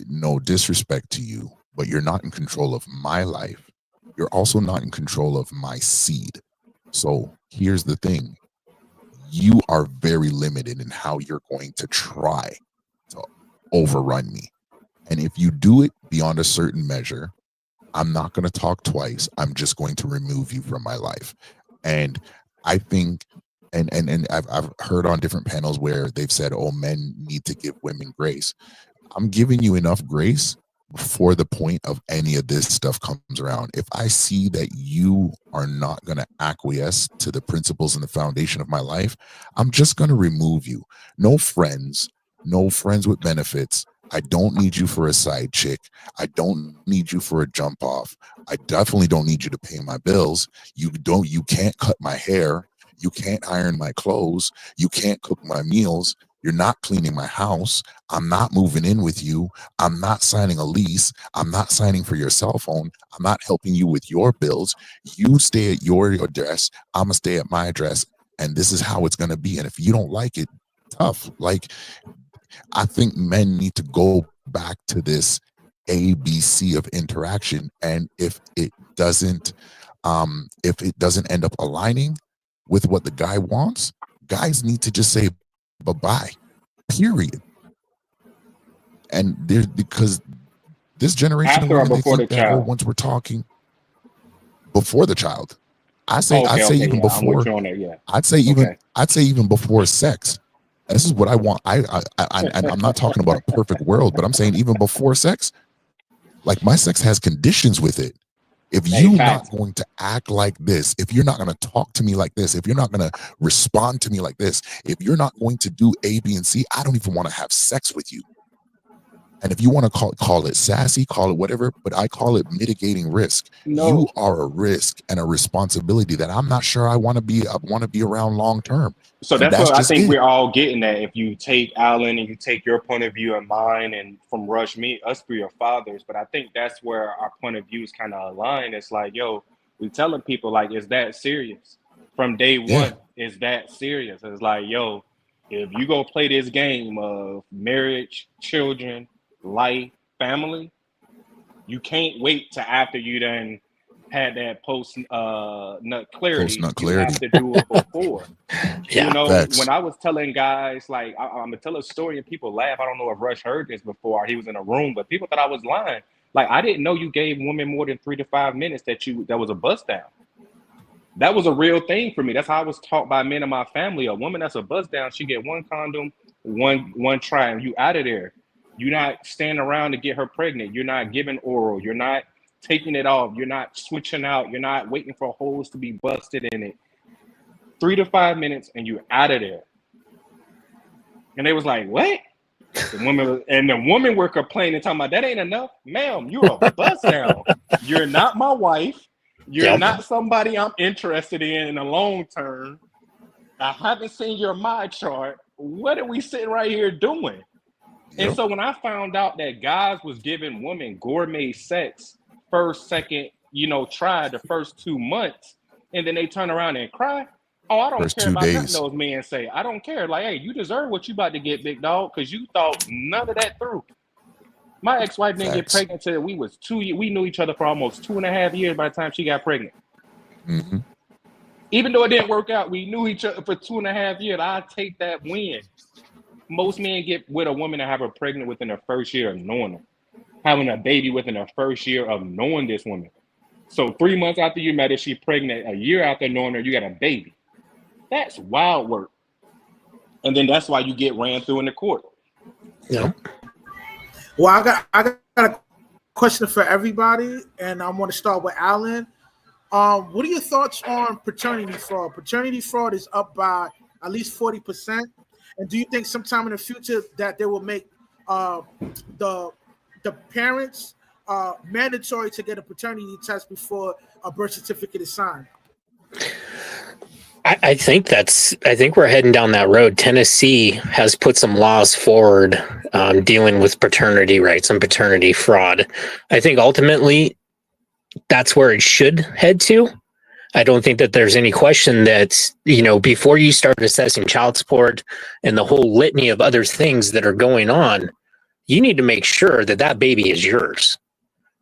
No disrespect to you, but you're not in control of my life. You're also not in control of my seed. So here's the thing. You are very limited in how you're going to try to overrun me. And if you do it beyond a certain measure, I'm not going to talk twice. I'm just going to remove you from my life. And I think, and I've heard on different panels where they've said, oh, men need to give women grace. I'm giving you enough grace before the point of any of this stuff comes around. If I see that you are not going to acquiesce to the principles and the foundation of my life, I'm just going to remove you. No friends with benefits. I don't need you for a side chick. I don't need you for a jump off. I definitely don't need you to pay my bills. You can't cut my hair. You can't iron my clothes. You can't cook my meals. You're not cleaning my house. I'm not moving in with you. I'm not signing a lease. I'm not signing for your cell phone. I'm not helping you with your bills. You stay at your address. I'm going to stay at my address. And this is how it's going to be. And if you don't like it, tough. Like, I think men need to go back to this ABC of interaction. And if it doesn't end up aligning with what the guy wants, guys need to just say bye-bye, period. And there's, because this generation of After or women, they before the think that, oh, child? once we're talking before the child, I'd say Okay, even yeah, I'm with before, you on that. Yeah, I'd say okay. even before sex. This is what I want. And I'm not talking about a perfect world, but I'm saying even before sex, like my sex has conditions with it. If Hey, you're not facts. going to act like this, if you're not going to talk to me like this, if you're not going to respond to me like this, if you're not going to do A, B, and C, I don't even want to have sex with you. And if you want to call it sassy, call it whatever, but I call it mitigating risk. You No, are a risk and a responsibility that I'm not sure I want to be around long term. so And that's that's what I just think it. we're all getting at. If you take Alan and you take your point of view and mine, and from Rush, me, us three are fathers, but I think that's where our point of views kind of align. It's like, yo, we telling people like, is that serious? From day Yeah. one, is that serious? It's like, yo, if you go play this game of marriage, children, life, family, you can't wait to after you done had that post nut Post clarity. nut You have clarity. to do it before. You Yeah. know, when Facts. I was telling guys, like, I'm gonna tell a story and people laugh. I don't know if Rush heard this before or he was in a room, but people thought I was lying. Like, I didn't know you gave women more than 3 to 5 minutes that was a bust down. that was a real thing for me. That's how I was taught by men in my family. A woman that's a bust down, she get one condom, one try, and you out of there. You're not standing around to get her pregnant. You're not giving oral. You're not taking it off. You're not switching out. You're not waiting for holes to be busted in it. 3 to 5 minutes and you out of there. And they was like, what? The women were complaining, talking about that ain't enough. Ma'am, you're a bust down. You're not my wife. You're not somebody I'm interested in the long term. I haven't seen your my chart. What are we sitting right here doing? And so when I found out that guys was giving women gourmet sex first, second, try the first 2 months, and then they turn around and cry. Oh, I don't care about nothing those men say. I don't care. Like, hey, you deserve what you about to get, big dog, because you thought none of that through. My ex-wife didn't get pregnant till we was 2 years. We knew each other for almost 2.5 years by the time she got pregnant. Mm-hmm. Even though it didn't work out, we knew each other for 2.5 years. I take that win. Most men get with a woman and have her pregnant within the first year of knowing her, having a baby within the first year of knowing this woman. So 3 months after you met her, she's pregnant. A year after knowing her, you got a baby. That's wild work. And then that's why you get ran through in the court. Yeah. Well, I got a question for everybody, and I want to start with Alan. What are your thoughts on paternity fraud? Paternity fraud is up by at least 40%. And do you think sometime in the future that they will make the parents mandatory to get a paternity test before a birth certificate is signed? I think we're heading down that road. Tennessee has put some laws forward dealing with paternity rights and paternity fraud. I think ultimately that's where it should head to. I don't think that there's any question that, before you start assessing child support and the whole litany of other things that are going on, you need to make sure that that baby is yours.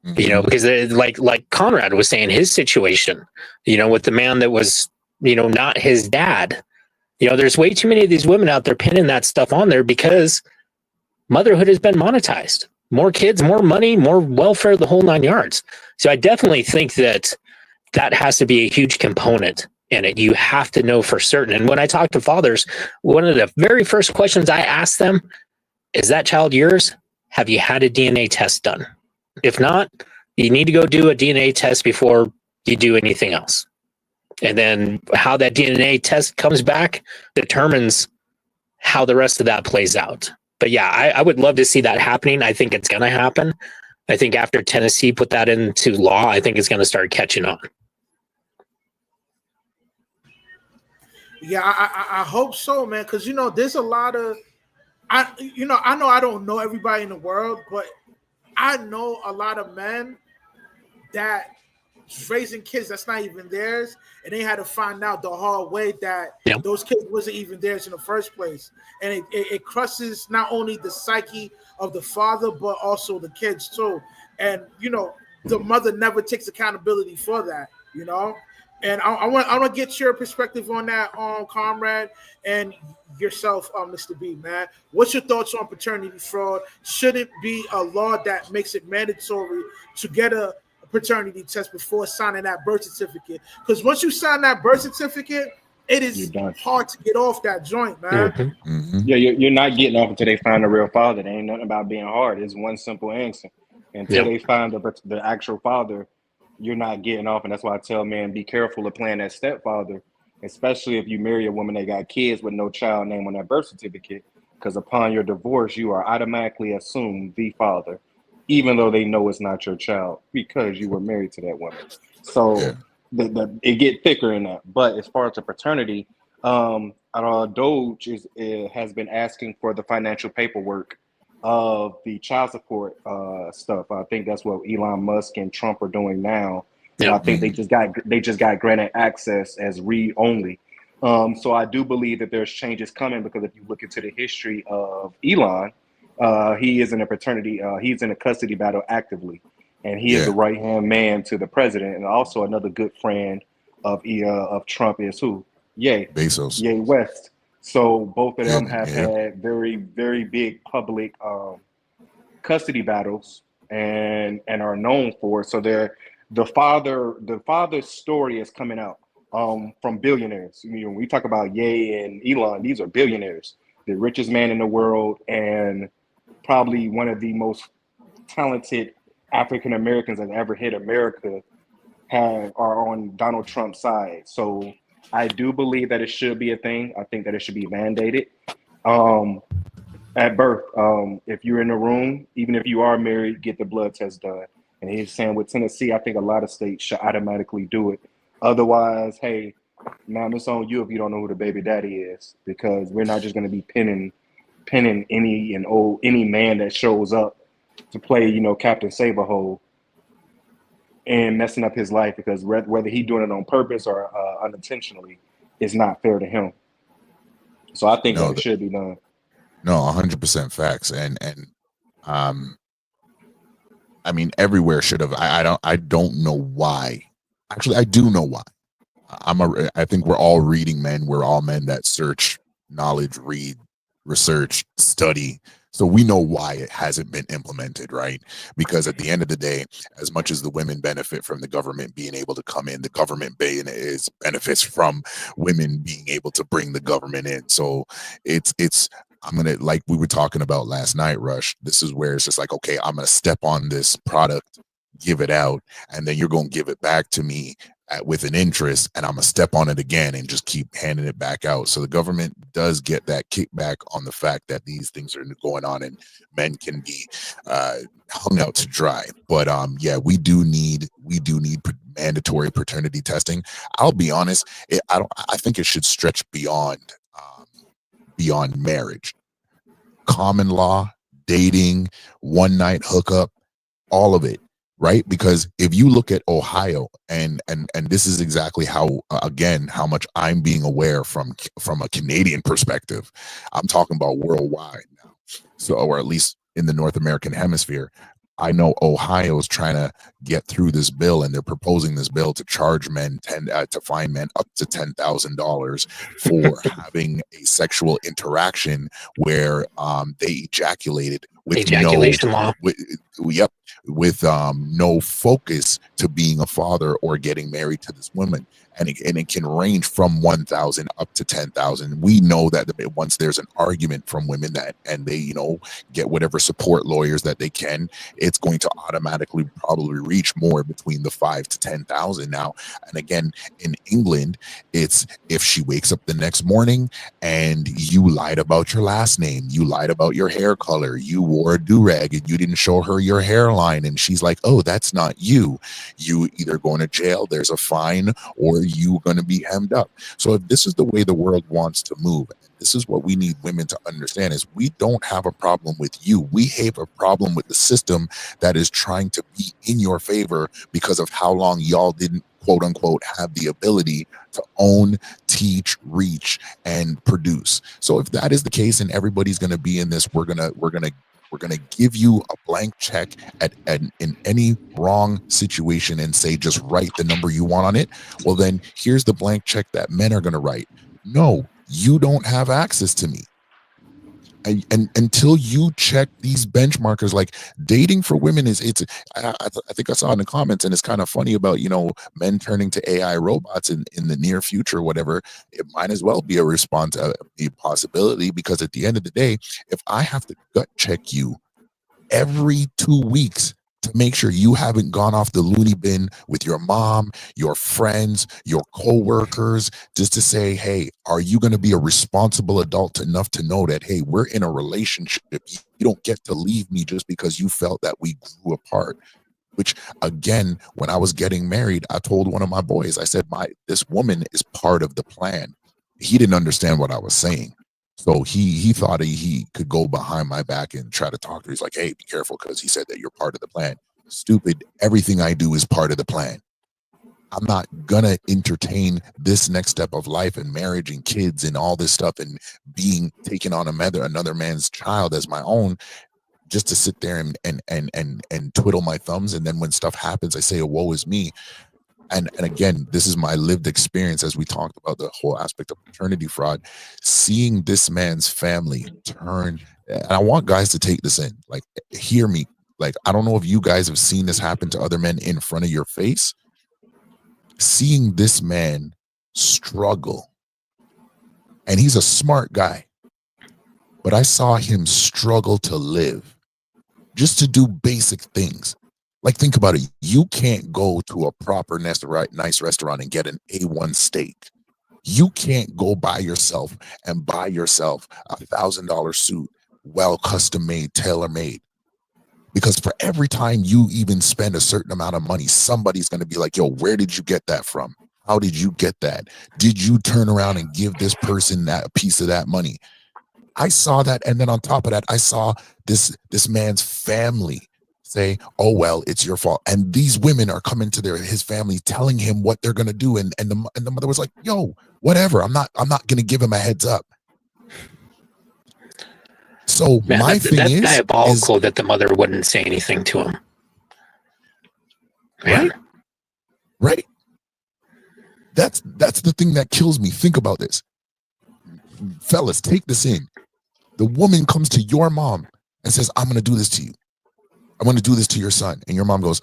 Mm-hmm. Because like Conrad was saying, his situation, with the man that was, not his dad, there's way too many of these women out there pinning that stuff on there because motherhood has been monetized. More kids, more money, more welfare, the whole 9 yards. So I definitely think that has to be a huge component in it. You have to know for certain. And when I talk to fathers, one of the very first questions I ask them is, that child yours? Have you had a DNA test done? If not, you need to go do a DNA test before you do anything else. And then how that DNA test comes back determines how the rest of that plays out. But yeah, I would love to see that happening. I think it's going to happen. I think after Tennessee put that into law, I think it's going to start catching on. Yeah, I hope so, man. Because there's a lot of I know I don't know everybody in the world, but I know a lot of men that raising kids that's not even theirs, and they had to find out the hard way that those kids wasn't even theirs in the first place. And it crushes not only the psyche of the father, but also the kids too. And the mother never takes accountability for that. And I want to get your perspective on that, Comrade, and yourself, Mr. B, man. What's your thoughts on paternity fraud? Should it be a law that makes it mandatory to get a paternity test before signing that birth certificate? Because once you sign that birth certificate, it is hard to get off that joint, man. Mm-hmm. Mm-hmm. Yeah, you're not getting off until they find a real father. There ain't nothing about being hard. It's one simple answer. Until they find the actual father, you're not getting off. And that's why I tell men, be careful of playing that stepfather, especially if you marry a woman that got kids with no child name on that birth certificate, because upon your divorce, you are automatically assumed the father, even though they know it's not your child because you were married to that woman. So it get thicker in that. But as far as the paternity, Doge has been asking for the financial paperwork of the child support stuff. I think that's what Elon Musk and Trump are doing now. And I think they just got granted access as read only. So I do believe that there's changes coming, because if you look into the history of Elon, he is in a paternity, he's in a custody battle actively, and he is the right hand man to the president. And also another good friend of Trump is who? Bezos. Ye West. So both of them have had very, very big public custody battles and are known for it. So the father's story is coming out. from billionaires. You know, when we talk about Ye and Elon, these are billionaires, the richest man in the world, and probably one of the most talented African Americans that ever hit America are on Donald Trump's side. So I do believe that it should be a thing. I think that it should be mandated. Um, at birth, if you're in the room, even if you are married, get the blood test done. And he's saying with Tennessee, I think a lot of states should automatically do it. Otherwise, hey, man, it's on you if you don't know who the baby daddy is, because we're not just going to be pinning any man that shows up to play, Captain Saberhole and messing up his life, because whether he doing it on purpose or unintentionally is not fair to him. So I think that it should be done. No, 100% facts. And I mean, everywhere should have. I don't know why. Actually, I do know why. I think we're all reading men. We're all men that search knowledge, read, research, study. So we know why it hasn't been implemented, right? Because at the end of the day, as much as the women benefit from the government being able to come in, the government benefits from women being able to bring the government in. So it's I'm gonna, like we were talking about last night, Rush. This is where it's just like, okay, I'm gonna step on this product, give it out, and then you're gonna give it back to me with an interest, and I'm gonna step on it again and just keep handing it back out. So the government does get that kickback on the fact that these things are going on and men can be hung out to dry. But yeah, we do need mandatory paternity testing. I'll be honest, I think it should stretch beyond marriage, common law, dating, one night hookup, all of it. Right? Because if you look at Ohio, and this is exactly how, again, how much I'm being aware from a Canadian perspective. I'm talking about worldwide now. So, or at least in the North American hemisphere. I know Ohio is trying to get through this bill, and they're proposing this bill to charge men to fine men up to $10,000 for having a sexual interaction where they ejaculated with ejaculation law. With no focus to being a father or getting married to this woman. And it can range from 1,000 up to 10,000. We know that once there's an argument from women and they, get whatever support lawyers that they can, it's going to automatically probably reach more between the 5 to 10,000 now. And again, in England, it's if she wakes up the next morning and you lied about your last name, you lied about your hair color, you wore a do-rag and you didn't show her your hairline, and she's like, oh, that's not you. You either going to jail, there's a fine, or you going to be hemmed up. So if this is the way the world wants to move, this is what we need women to understand, is we don't have a problem with you. We have a problem with the system that is trying to be in your favor because of how long y'all didn't, quote unquote, have the ability to own, teach, reach, and produce. So if that is the case and everybody's going to be in this, we're going to give you a blank check in any wrong situation and say, just write the number you want on it. Well, then here's the blank check that men are going to write. No, you don't have access to me. And until you check these benchmarkers, like dating for women I think I saw in the comments, and it's kind of funny about, men turning to AI robots in the near future, whatever. It might as well be a possibility, because at the end of the day, if I have to gut check you every 2 weeks to make sure you haven't gone off the loony bin with your mom, your friends, your coworkers, just to say, hey, are you going to be a responsible adult enough to know that, hey, we're in a relationship. You don't get to leave me just because you felt that we grew apart. Which, again, when I was getting married, I told one of my boys, I said, this woman is part of the plan. He didn't understand what I was saying. So he thought he could go behind my back and try to talk to her. He's like, hey, be careful, because he said that you're part of the plan. Stupid. Everything I do is part of the plan. I'm not going to entertain this next step of life and marriage and kids and all this stuff and taking on another man's child as my own, just to sit there and twiddle my thumbs. And then when stuff happens, I say, oh, woe is me. And again, this is my lived experience, as we talked about the whole aspect of paternity fraud, seeing this man's family turn. And I want guys to take this in, like, hear me. Like, I don't know if you guys have seen this happen to other men in front of your face. Seeing this man struggle. And he's a smart guy. But I saw him struggle to live, just to do basic things. Like, think about it. You can't go to a proper nice restaurant and get an A1 steak. You can't go by yourself and buy yourself $1,000 suit, well custom made, tailor made. Because for every time you even spend a certain amount of money, somebody's going to be like, yo, where did you get that from? How did you get that? Did you turn around and give this person that piece of that money? I saw that. And then on top of that, I saw this man's family say, oh, well, it's your fault. And these women are coming to his family telling him what they're going to do. And the mother was like, yo, whatever. I'm not going to give him a heads up. So Man, my thing that's is diabolical that the mother wouldn't say anything to him. Man. Right. That's the thing that kills me. Think about this. Fellas, take this in. The woman comes to your mom and says, I'm going to do this to you. I'm going to do this to your son. And your mom goes,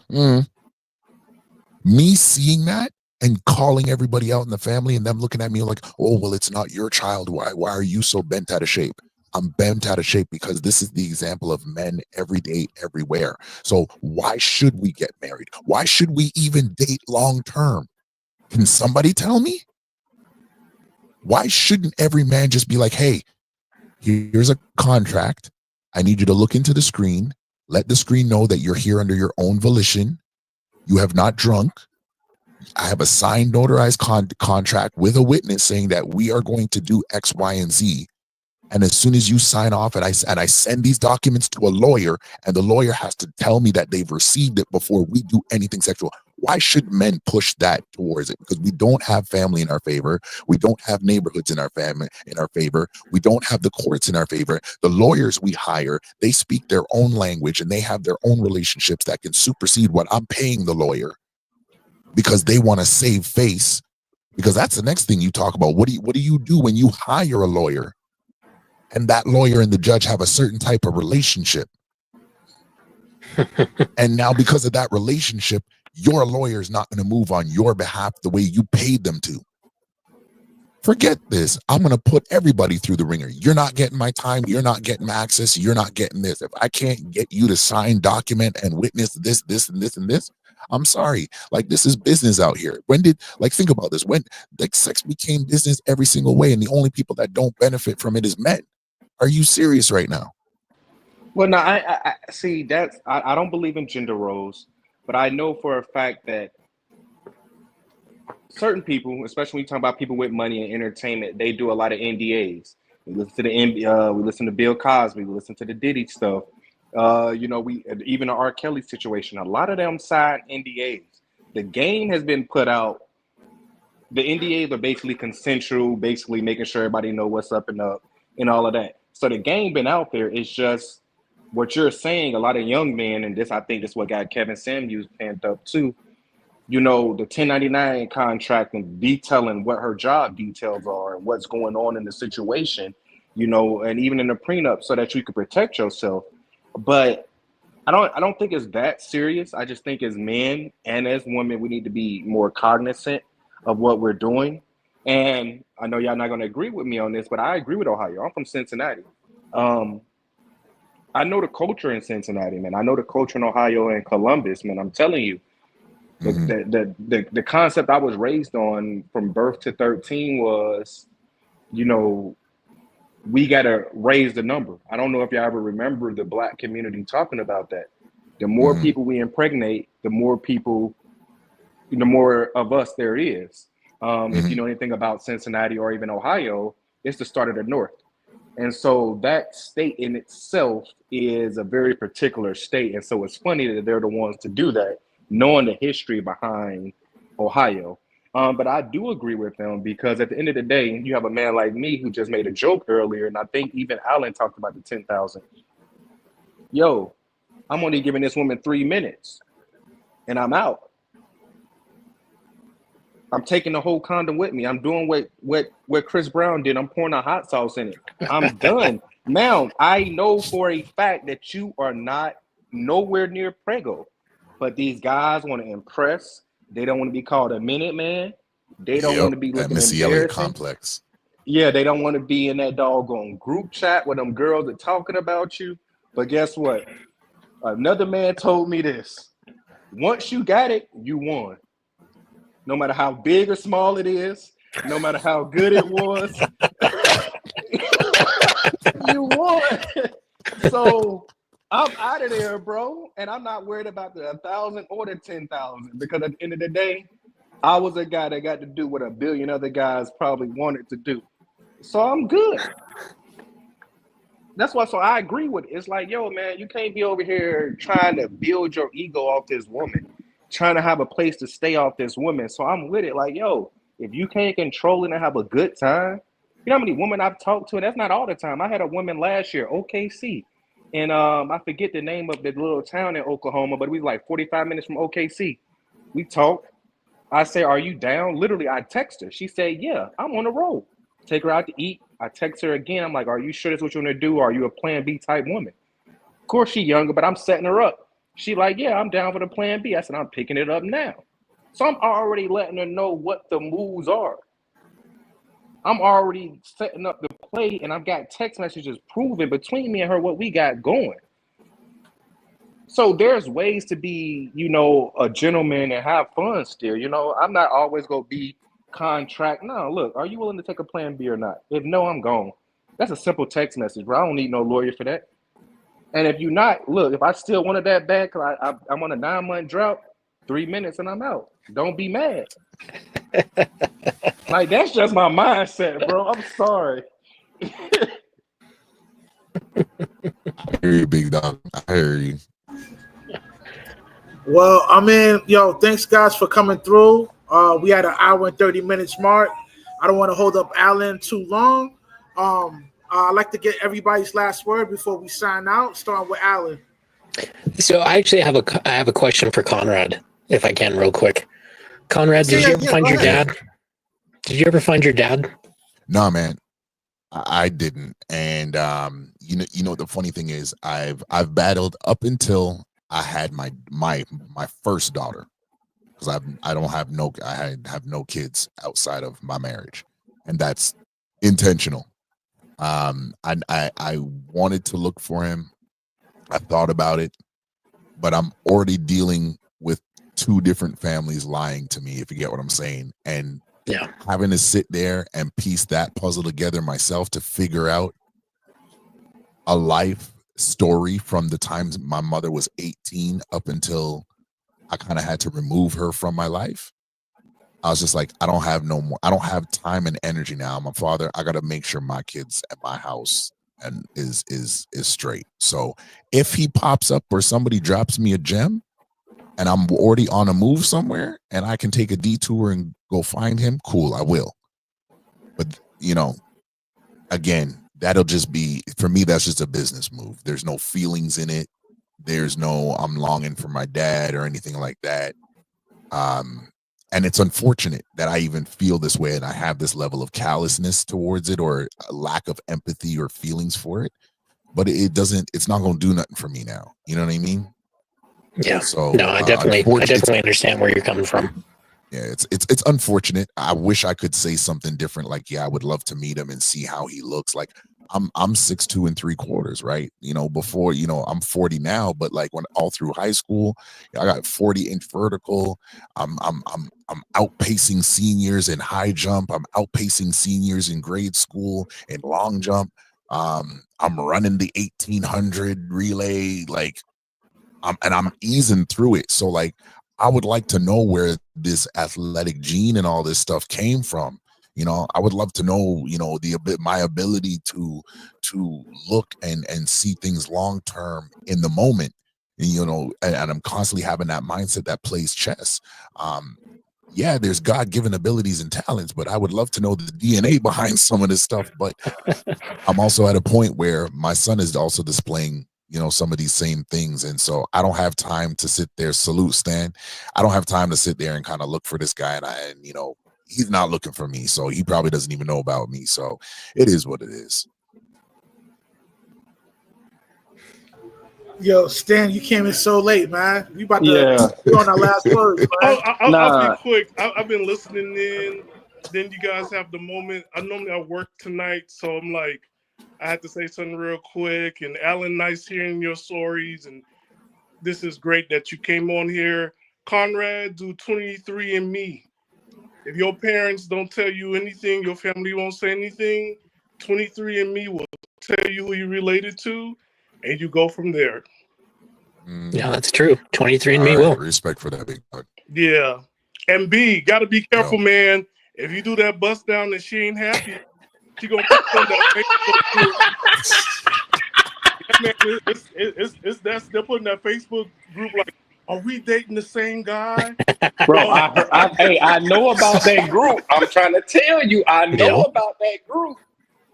Me seeing that and calling everybody out in the family and them looking at me like, oh, well, it's not your child. Why are you so bent out of shape? I'm bent out of shape because this is the example of men every day, everywhere. So why should we get married? Why should we even date long term? Can somebody tell me? Why shouldn't every man just be like, hey, here's a contract. I need you to look into the screen. Let the screen know that you're here under your own volition. You have not drunk. I have a signed, notarized contract with a witness saying that we are going to do X, Y, and Z. And as soon as you sign off and I send these documents to a lawyer and the lawyer has to tell me that they've received it before we do anything sexual, why should men push that towards it? Because we don't have family in our favor. We don't have neighborhoods in our favor. We don't have the courts in our favor. The lawyers we hire, they speak their own language and they have their own relationships that can supersede what I'm paying the lawyer because they want to save face. Because that's the next thing you talk about. What do you do when you hire a lawyer and that lawyer and the judge have a certain type of relationship? And now because of that relationship, your lawyer is not going to move on your behalf the way you paid them to. Forget this. I'm going to put everybody through the ringer. You're not getting my time. You're not getting my access. You're not getting this. If I can't get you to sign, document, and witness this, and this, and this, I'm sorry. Like, this is business out here. Think about this. When sex became business every single way, and the only people that don't benefit from it is men. Are you serious right now? Well, no, I see that's I don't believe in gender roles, but I know for a fact that certain people, especially when you talk about people with money and entertainment, they do a lot of NDAs. We listen to we listen to Bill Cosby, we listen to the Diddy stuff. We even the R. Kelly situation. A lot of them signed NDAs. The game has been put out. The NDAs are basically consensual, basically making sure everybody know what's up and up and all of that. So the game been out there. It's just what you're saying. A lot of young men, and this I think is what got Kevin Samuels penned up too. The 1099 contract and detailing what her job details are and what's going on in the situation, and even in the prenup so that you can protect yourself. But I don't think it's that serious. I just think as men and as women, we need to be more cognizant of what we're doing. And I know y'all not going to agree with me on this, but I agree with Ohio. I'm from Cincinnati. I know the culture in Cincinnati, man. I know the culture in Ohio and Columbus, man. I'm telling you. The concept I was raised on from birth to 13 was, we got to raise the number. I don't know if y'all ever remember the Black community talking about that. The more people we impregnate, the more of us there is. If you know anything about Cincinnati or even Ohio, it's the start of the North. And so that state in itself is a very particular state. And so it's funny that they're the ones to do that, knowing the history behind Ohio. But I do agree with them because at the end of the day, you have a man like me who just made a joke earlier, and I think even Alan talked about the 10,000. Yo, I'm only giving this woman 3 minutes, and I'm out. I'm taking the whole condom with me. I'm doing what Chris Brown did. I'm pouring a hot sauce in it. I'm done. Now, I know for a fact that you are not nowhere near prego. But these guys want to impress. They don't want to be called a minute man. They don't Yep, want to be that looking Missy Elliott embarrassing. complex. Yeah, they don't want to be in that doggone group chat where them girls are talking about you. But guess what? Another man told me this. Once you got it, you won. No matter how big or small it is, no matter how good it was, you won. So I'm out of there, bro. And I'm not worried about the 1,000 or the 10,000 because at the end of the day, I was a guy that got to do what a billion other guys probably wanted to do. So I'm good. That's why. So I agree with it. It's like, yo, man, you can't be over here trying to build your ego off this woman, trying to have a place to stay off this woman. So I'm with it. Like, yo, if you can't control it and have a good time, you know how many women I've talked to, and that's not all the time. I had a woman last year, OKC, and I forget the name of the little town in Oklahoma, but we was like 45 minutes from OKC. We talked. I say, "Are you down?" Literally, I text her. She said, "Yeah, I'm on the road." Take her out to eat. I text her again. I'm like, "Are you sure that's what you want to do? Or are you a Plan B type woman?" Of course, she younger, but I'm setting her up. She like, "Yeah, I'm down for the Plan B." I said, "I'm picking it up now." So I'm already letting her know what the moves are. I'm already setting up the play, and I've got text messages proving between me and her what we got going. So there's ways to be, a gentleman and have fun still. I'm not always gonna be contract. No, look, are you willing to take a Plan B or not? If no, I'm gone. That's a simple text message, bro. I don't need no lawyer for that. And if you're not, look, if I still wanted that bad, because I'm on a 9-month drought, 3 minutes and I'm out. Don't be mad. Like, that's just my mindset, bro. I'm sorry. I hear you, big dog. I hear you. Well, I mean, yo, thanks guys for coming through. We had an hour and 30 minutes mark. I don't want to hold up Alan too long. I'd like to get everybody's last word before we sign out, starting with Alan. So I actually have a question for Conrad, if I can, real quick. Conrad, did you ever find your dad? Did you ever find your dad? No, man, I didn't. And you know, the funny thing is, I've battled up until I had my first daughter, because I have no kids outside of my marriage, and that's intentional. I wanted to look for him. I thought about it, but I'm already dealing with two different families lying to me, if you get what I'm saying, and Yeah. having to sit there and piece that puzzle together myself to figure out a life story from the time my mother was 18 up until I kind of had to remove her from my life. I was just like, I don't have time and energy now. I'm a father. I got to make sure my kids at my house and is straight. So if he pops up or somebody drops me a gem and I'm already on a move somewhere and I can take a detour and go find him, cool, I will. But again, that'll just be, for me, that's just a business move. There's no feelings in it. There's no I'm longing for my dad or anything like that. And it's unfortunate that I even feel this way and I have this level of callousness towards it or a lack of empathy or feelings for it. But it's not going to do nothing for me now. You know what I mean? Yeah. So no, I definitely understand where you're coming from. Yeah, it's unfortunate. I wish I could say something different. Like, yeah, I would love to meet him and see how he looks. Like, I'm 6'2" and 3/4, right? Before, I'm 40 now, but like when all through high school, I got 40-inch vertical. I'm outpacing seniors in high jump. I'm outpacing seniors in grade school in long jump. I'm running the 1800 relay, like I'm easing through it. So like, I would like to know where this athletic gene and all this stuff came from. I would love to know, my ability to look and see things long term in the moment. And I'm constantly having that mindset that plays chess. Yeah, there's God-given abilities and talents, but I would love to know the DNA behind some of this stuff. But I'm also at a point where my son is also displaying some of these same things. And so I don't have time to sit there, salute Stan. I don't have time to sit there and kind of look for this guy. And he's not looking for me. So he probably doesn't even know about me. So it is what it is. Yo, Stan, you came in so late, man. We about to Yeah. go on our last words, man. I'll be Nah. quick. I've been listening in. Then you guys have the moment. I normally I work tonight, so I'm like, I had to say something real quick. And Alan, nice hearing your stories. And this is great that you came on here. Conrad, do 23andMe. If your parents don't tell you anything, your family won't say anything. 23andMe will tell you who you related to, and you go from there. Yeah, that's true. 23andMe All right, will. respect for that, big dog. Yeah. And B, gotta be careful, man. If you do that bust down and she ain't happy, she gonna put you on that Facebook group. Yeah, man, it's that's they're putting that Facebook group like, are we dating the same guy? Bro, I know about that group. I'm trying to tell you, I know about that group.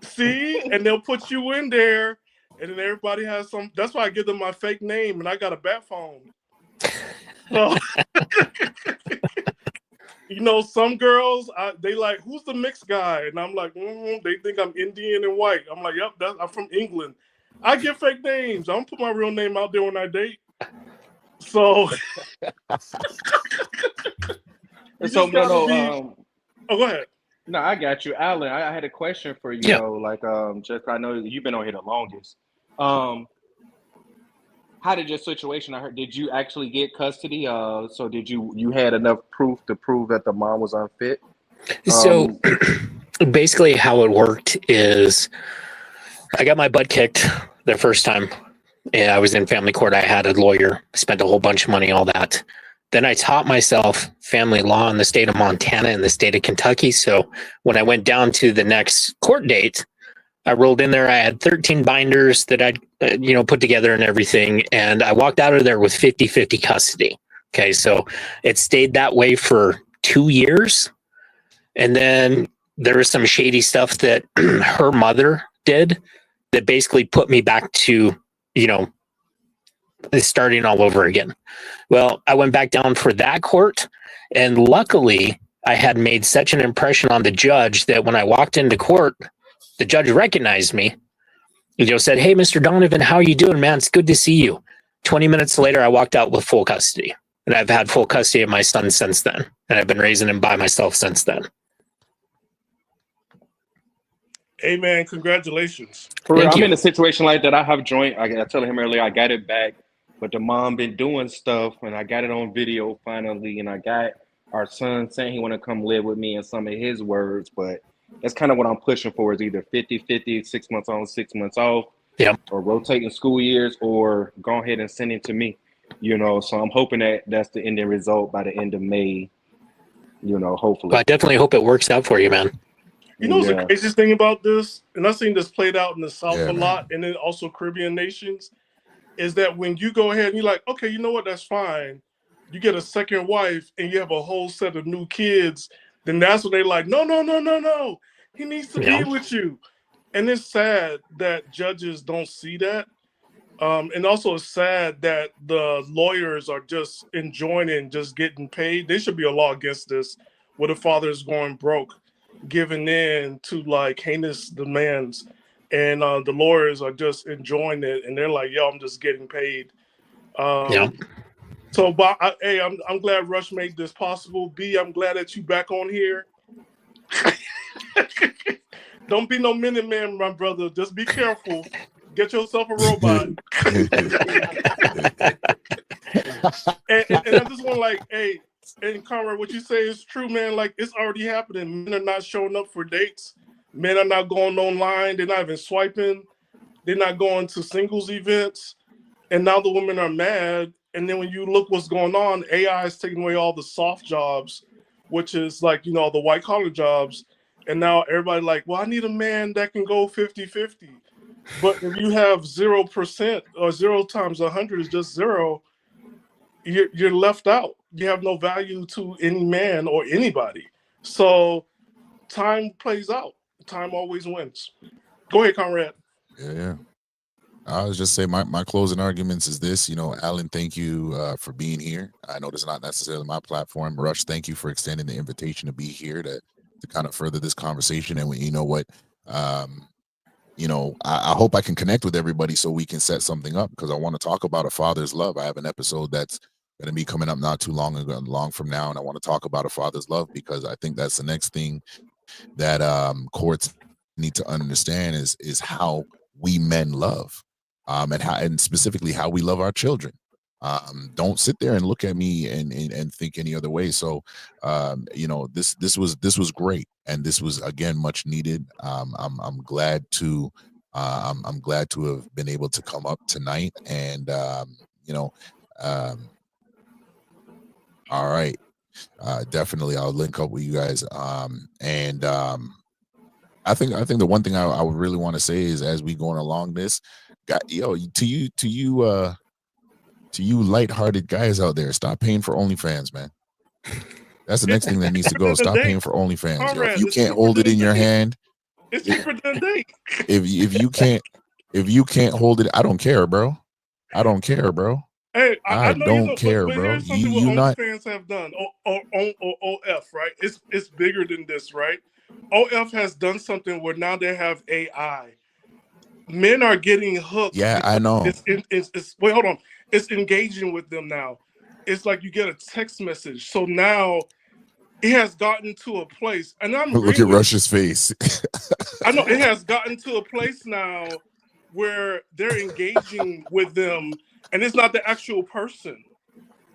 See, and they'll put you in there, and then everybody has some. That's why I give them my fake name, and I got a bat phone. So, you know, some girls they like, who's the mixed guy, and I'm like, they think I'm Indian and white. I'm like, yep, I'm from England. I get fake names. I don't put my real name out there when I date. So, So no. Oh, go ahead. No, I got you, Alan. I had a question for you though. Like, just I know you've been on here the longest. How did your situation? I heard. Did you actually get custody? So did you had enough proof to prove that the mom was unfit? So basically, how it worked is, I got my butt kicked the first time. And I was in family court. I had a lawyer, spent a whole bunch of money, all that. Then I taught myself family law in the state of Montana and the state of Kentucky. So when I went down to the next court date, I rolled in there. I had 13 binders that I'd put together and everything. And I walked out of there with 50-50 custody. Okay, so it stayed that way for 2 years. And then there was some shady stuff that her mother did that basically put me back to, starting all over again. Well, I went back down for that court, and luckily I had made such an impression on the judge that when I walked into court, the judge recognized me. Said, "Hey, Mr. Donovan, how are you doing, man? It's good to see you." 20 minutes later, I walked out with full custody, and I've had full custody of my son since then, and I've been raising him by myself since then. Hey, man, congratulations. I'm in a situation like that. I have joint. I told him earlier I got it back, but the mom been doing stuff, and I got it on video finally, and I got our son saying he want to come live with me in some of his words, but that's kind of what I'm pushing for, is either 50-50, 6 months on, 6 months off, or rotating school years, or go ahead and send it to me, so I'm hoping that that's the ending result by the end of May, hopefully. But I definitely hope it works out for you, man. You know what's the craziest thing about this, and I've seen this played out in the South a lot, and then also Caribbean nations, is that when you go ahead and you're like, okay, you know what, that's fine. You get a second wife and you have a whole set of new kids, then that's when they're like, no. He needs to be with you. And it's sad that judges don't see that. And also it's sad that the lawyers are just enjoying it and just getting paid. There should be a law against this, where the father is going broke, giving in to like heinous demands, and the lawyers are just enjoying it, and they're like, yo, I'm just getting paid. So, but I'm glad Rush made this possible. B, I'm glad that you back on here. Don't be no minute man, my brother. Just be careful. Get yourself a robot. and I just want and Conrad, what you say is true, man. Like, it's already happening. Men are not showing up for dates. Men are not going online. They're not even swiping. They're not going to singles events. And now the women are mad. And then when you look what's going on, AI is taking away all the soft jobs, which is like, the white collar jobs. And now everybody like, well, I need a man that can go 50-50. But if you have 0% or 0 times 100 is just 0, you're left out. You have no value to any man or anybody. So time plays out. Time always wins. Go ahead, Conrad. Yeah. I was just saying my closing arguments is this, Alan, thank you for being here. I know this is not necessarily my platform. Rush, thank you for extending the invitation to be here to kind of further this conversation. And you know what, I hope I can connect with everybody so we can set something up, because I want to talk about a father's love. I have an episode that's going to be coming up not too long from now, and I want to talk about a father's love, because I think that's the next thing that courts need to understand is how we men love, and specifically how we love our children. Don't sit there and look at me and think any other way. So, this was great, and this was again much needed. I'm glad to I'm glad to have been able to come up tonight, and all right, definitely I'll link up with you guys. I think the one thing I would really want to say is, as we going along this, to you lighthearted guys out there, stop paying for OnlyFans, man. That's the next thing that needs to go. Stop paying for OnlyFans. Yo, if you can't hold it in your hand, it's cheaper than a date. If you can't hold it, I don't care, bro. I don't care, bro. Hey, I know don't care, but bro. Here's something what OnlyFans have done. OF, right? It's bigger than this, right? OF has done something where now they have AI. Men are getting hooked. Yeah, I know. Wait, hold on. It's engaging with them now. It's like you get a text message. So now it has gotten to a place, and look at Rush's face. I know it has gotten to a place now where they're engaging with them, and it's not the actual person.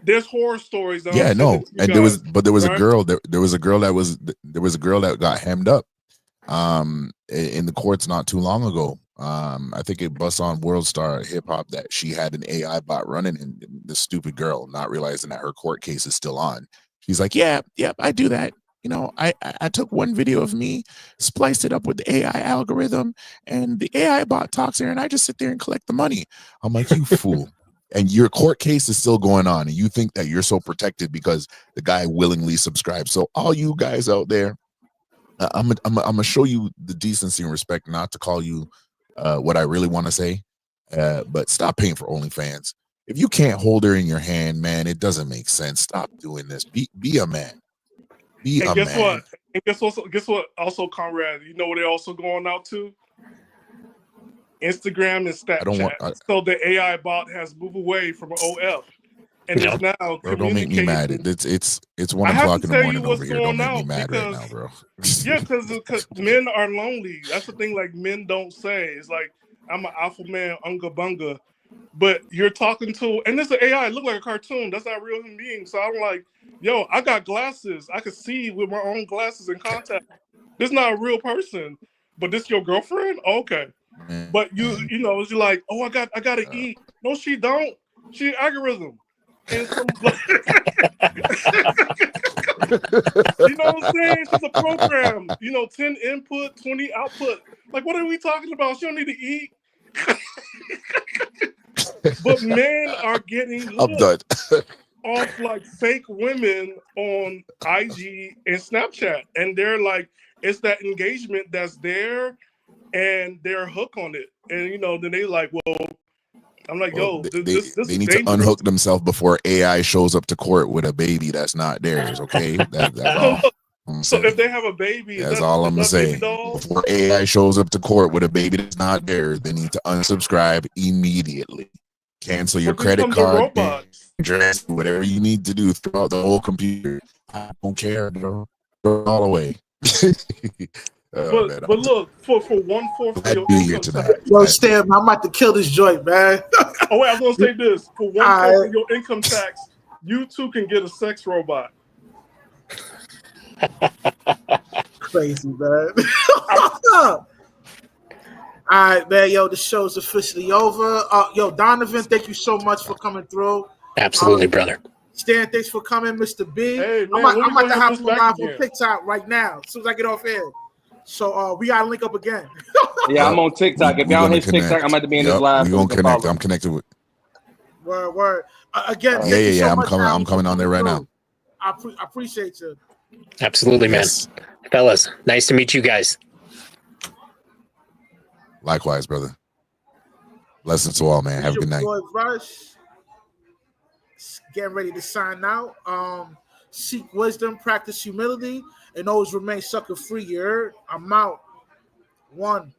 There's horror stories. Yeah, no, and there was a girl. There was a girl that got hemmed up, in the courts not too long ago. I think it bust on World Star Hip Hop that she had an AI bot running, and the stupid girl, not realizing that her court case is still on, she's like, yeah, I do that. I took one video of me, spliced it up with the AI algorithm, and the AI bot talks there, and I just sit there and collect the money. I'm like, you fool. And your court case is still going on, and you think that you're so protected because the guy willingly subscribed. So all you guys out there, I'm gonna show you the decency and respect not to call you what I really want to say, but stop paying for OnlyFans. If you can't hold her in your hand, man, it doesn't make sense. Stop doing this. Be a man. Be a man. What? And guess what? Also, Conrad, you know what they're also going out to? Instagram and Snapchat. So the AI bot has moved away from OF, and it's now. Bro, don't make me mad. It's 1 o'clock in the morning over here. Don't make me mad right now, bro. Yeah, because men are lonely. That's the thing. Like, men don't say. It's like, I'm an alpha man, unga bunga, but you're talking to, and this is AI. It look like a cartoon. That's not a real human being. So I'm like, yo, I got glasses. I can see with my own glasses and contact. This is not a real person, but this your girlfriend? Okay. But you're like, oh, I gotta eat. No, she don't. She algorithm. And so, you know what I'm saying? She's a program. 10 input, 20 output. Like, what are we talking about? She don't need to eat. But men are getting hooked off like fake women on IG and Snapchat, and they're like, it's that engagement that's there. And they're hooked on it, and then they like, well, I'm like, yo, this they need to unhook themselves before AI shows up to court with a baby that's not theirs. Okay, that's all. So if they have a baby, that's all I'm gonna say. Before AI shows up to court with a baby that's not theirs, they need to unsubscribe immediately. Cancel your credit card, address, whatever you need to do throughout the whole computer. I don't care, bro. Throw it all away. But look, for 1/4 of your income tax. Yo, Stan, I'm about to kill this joint, man. Oh wait, I was gonna say this. For 1/4 of your income tax, you too can get a sex robot. Crazy, man. All right, man. Yo, the show's officially over. Yo, Donovan, thank you so much for coming through. Absolutely, brother. Stan, thanks for coming, Mr. B. Hey, man, I'm about to hop live on TikTok right now, as soon as I get off here. So we gotta link up again. Yeah, I'm on TikTok. If y'all hit TikTok, I'm about to be in this live. We're gonna connect. I'm connected with. Word. Again. Yeah. I'm coming on there right now. I appreciate you. Absolutely, man. Yes. Fellas, nice to meet you guys. Likewise, brother. Blessings to all, man. Have a good night. Rush. Getting ready to sign out. Seek wisdom, practice humility, and always remain sucker free. You heard? I'm out. 1.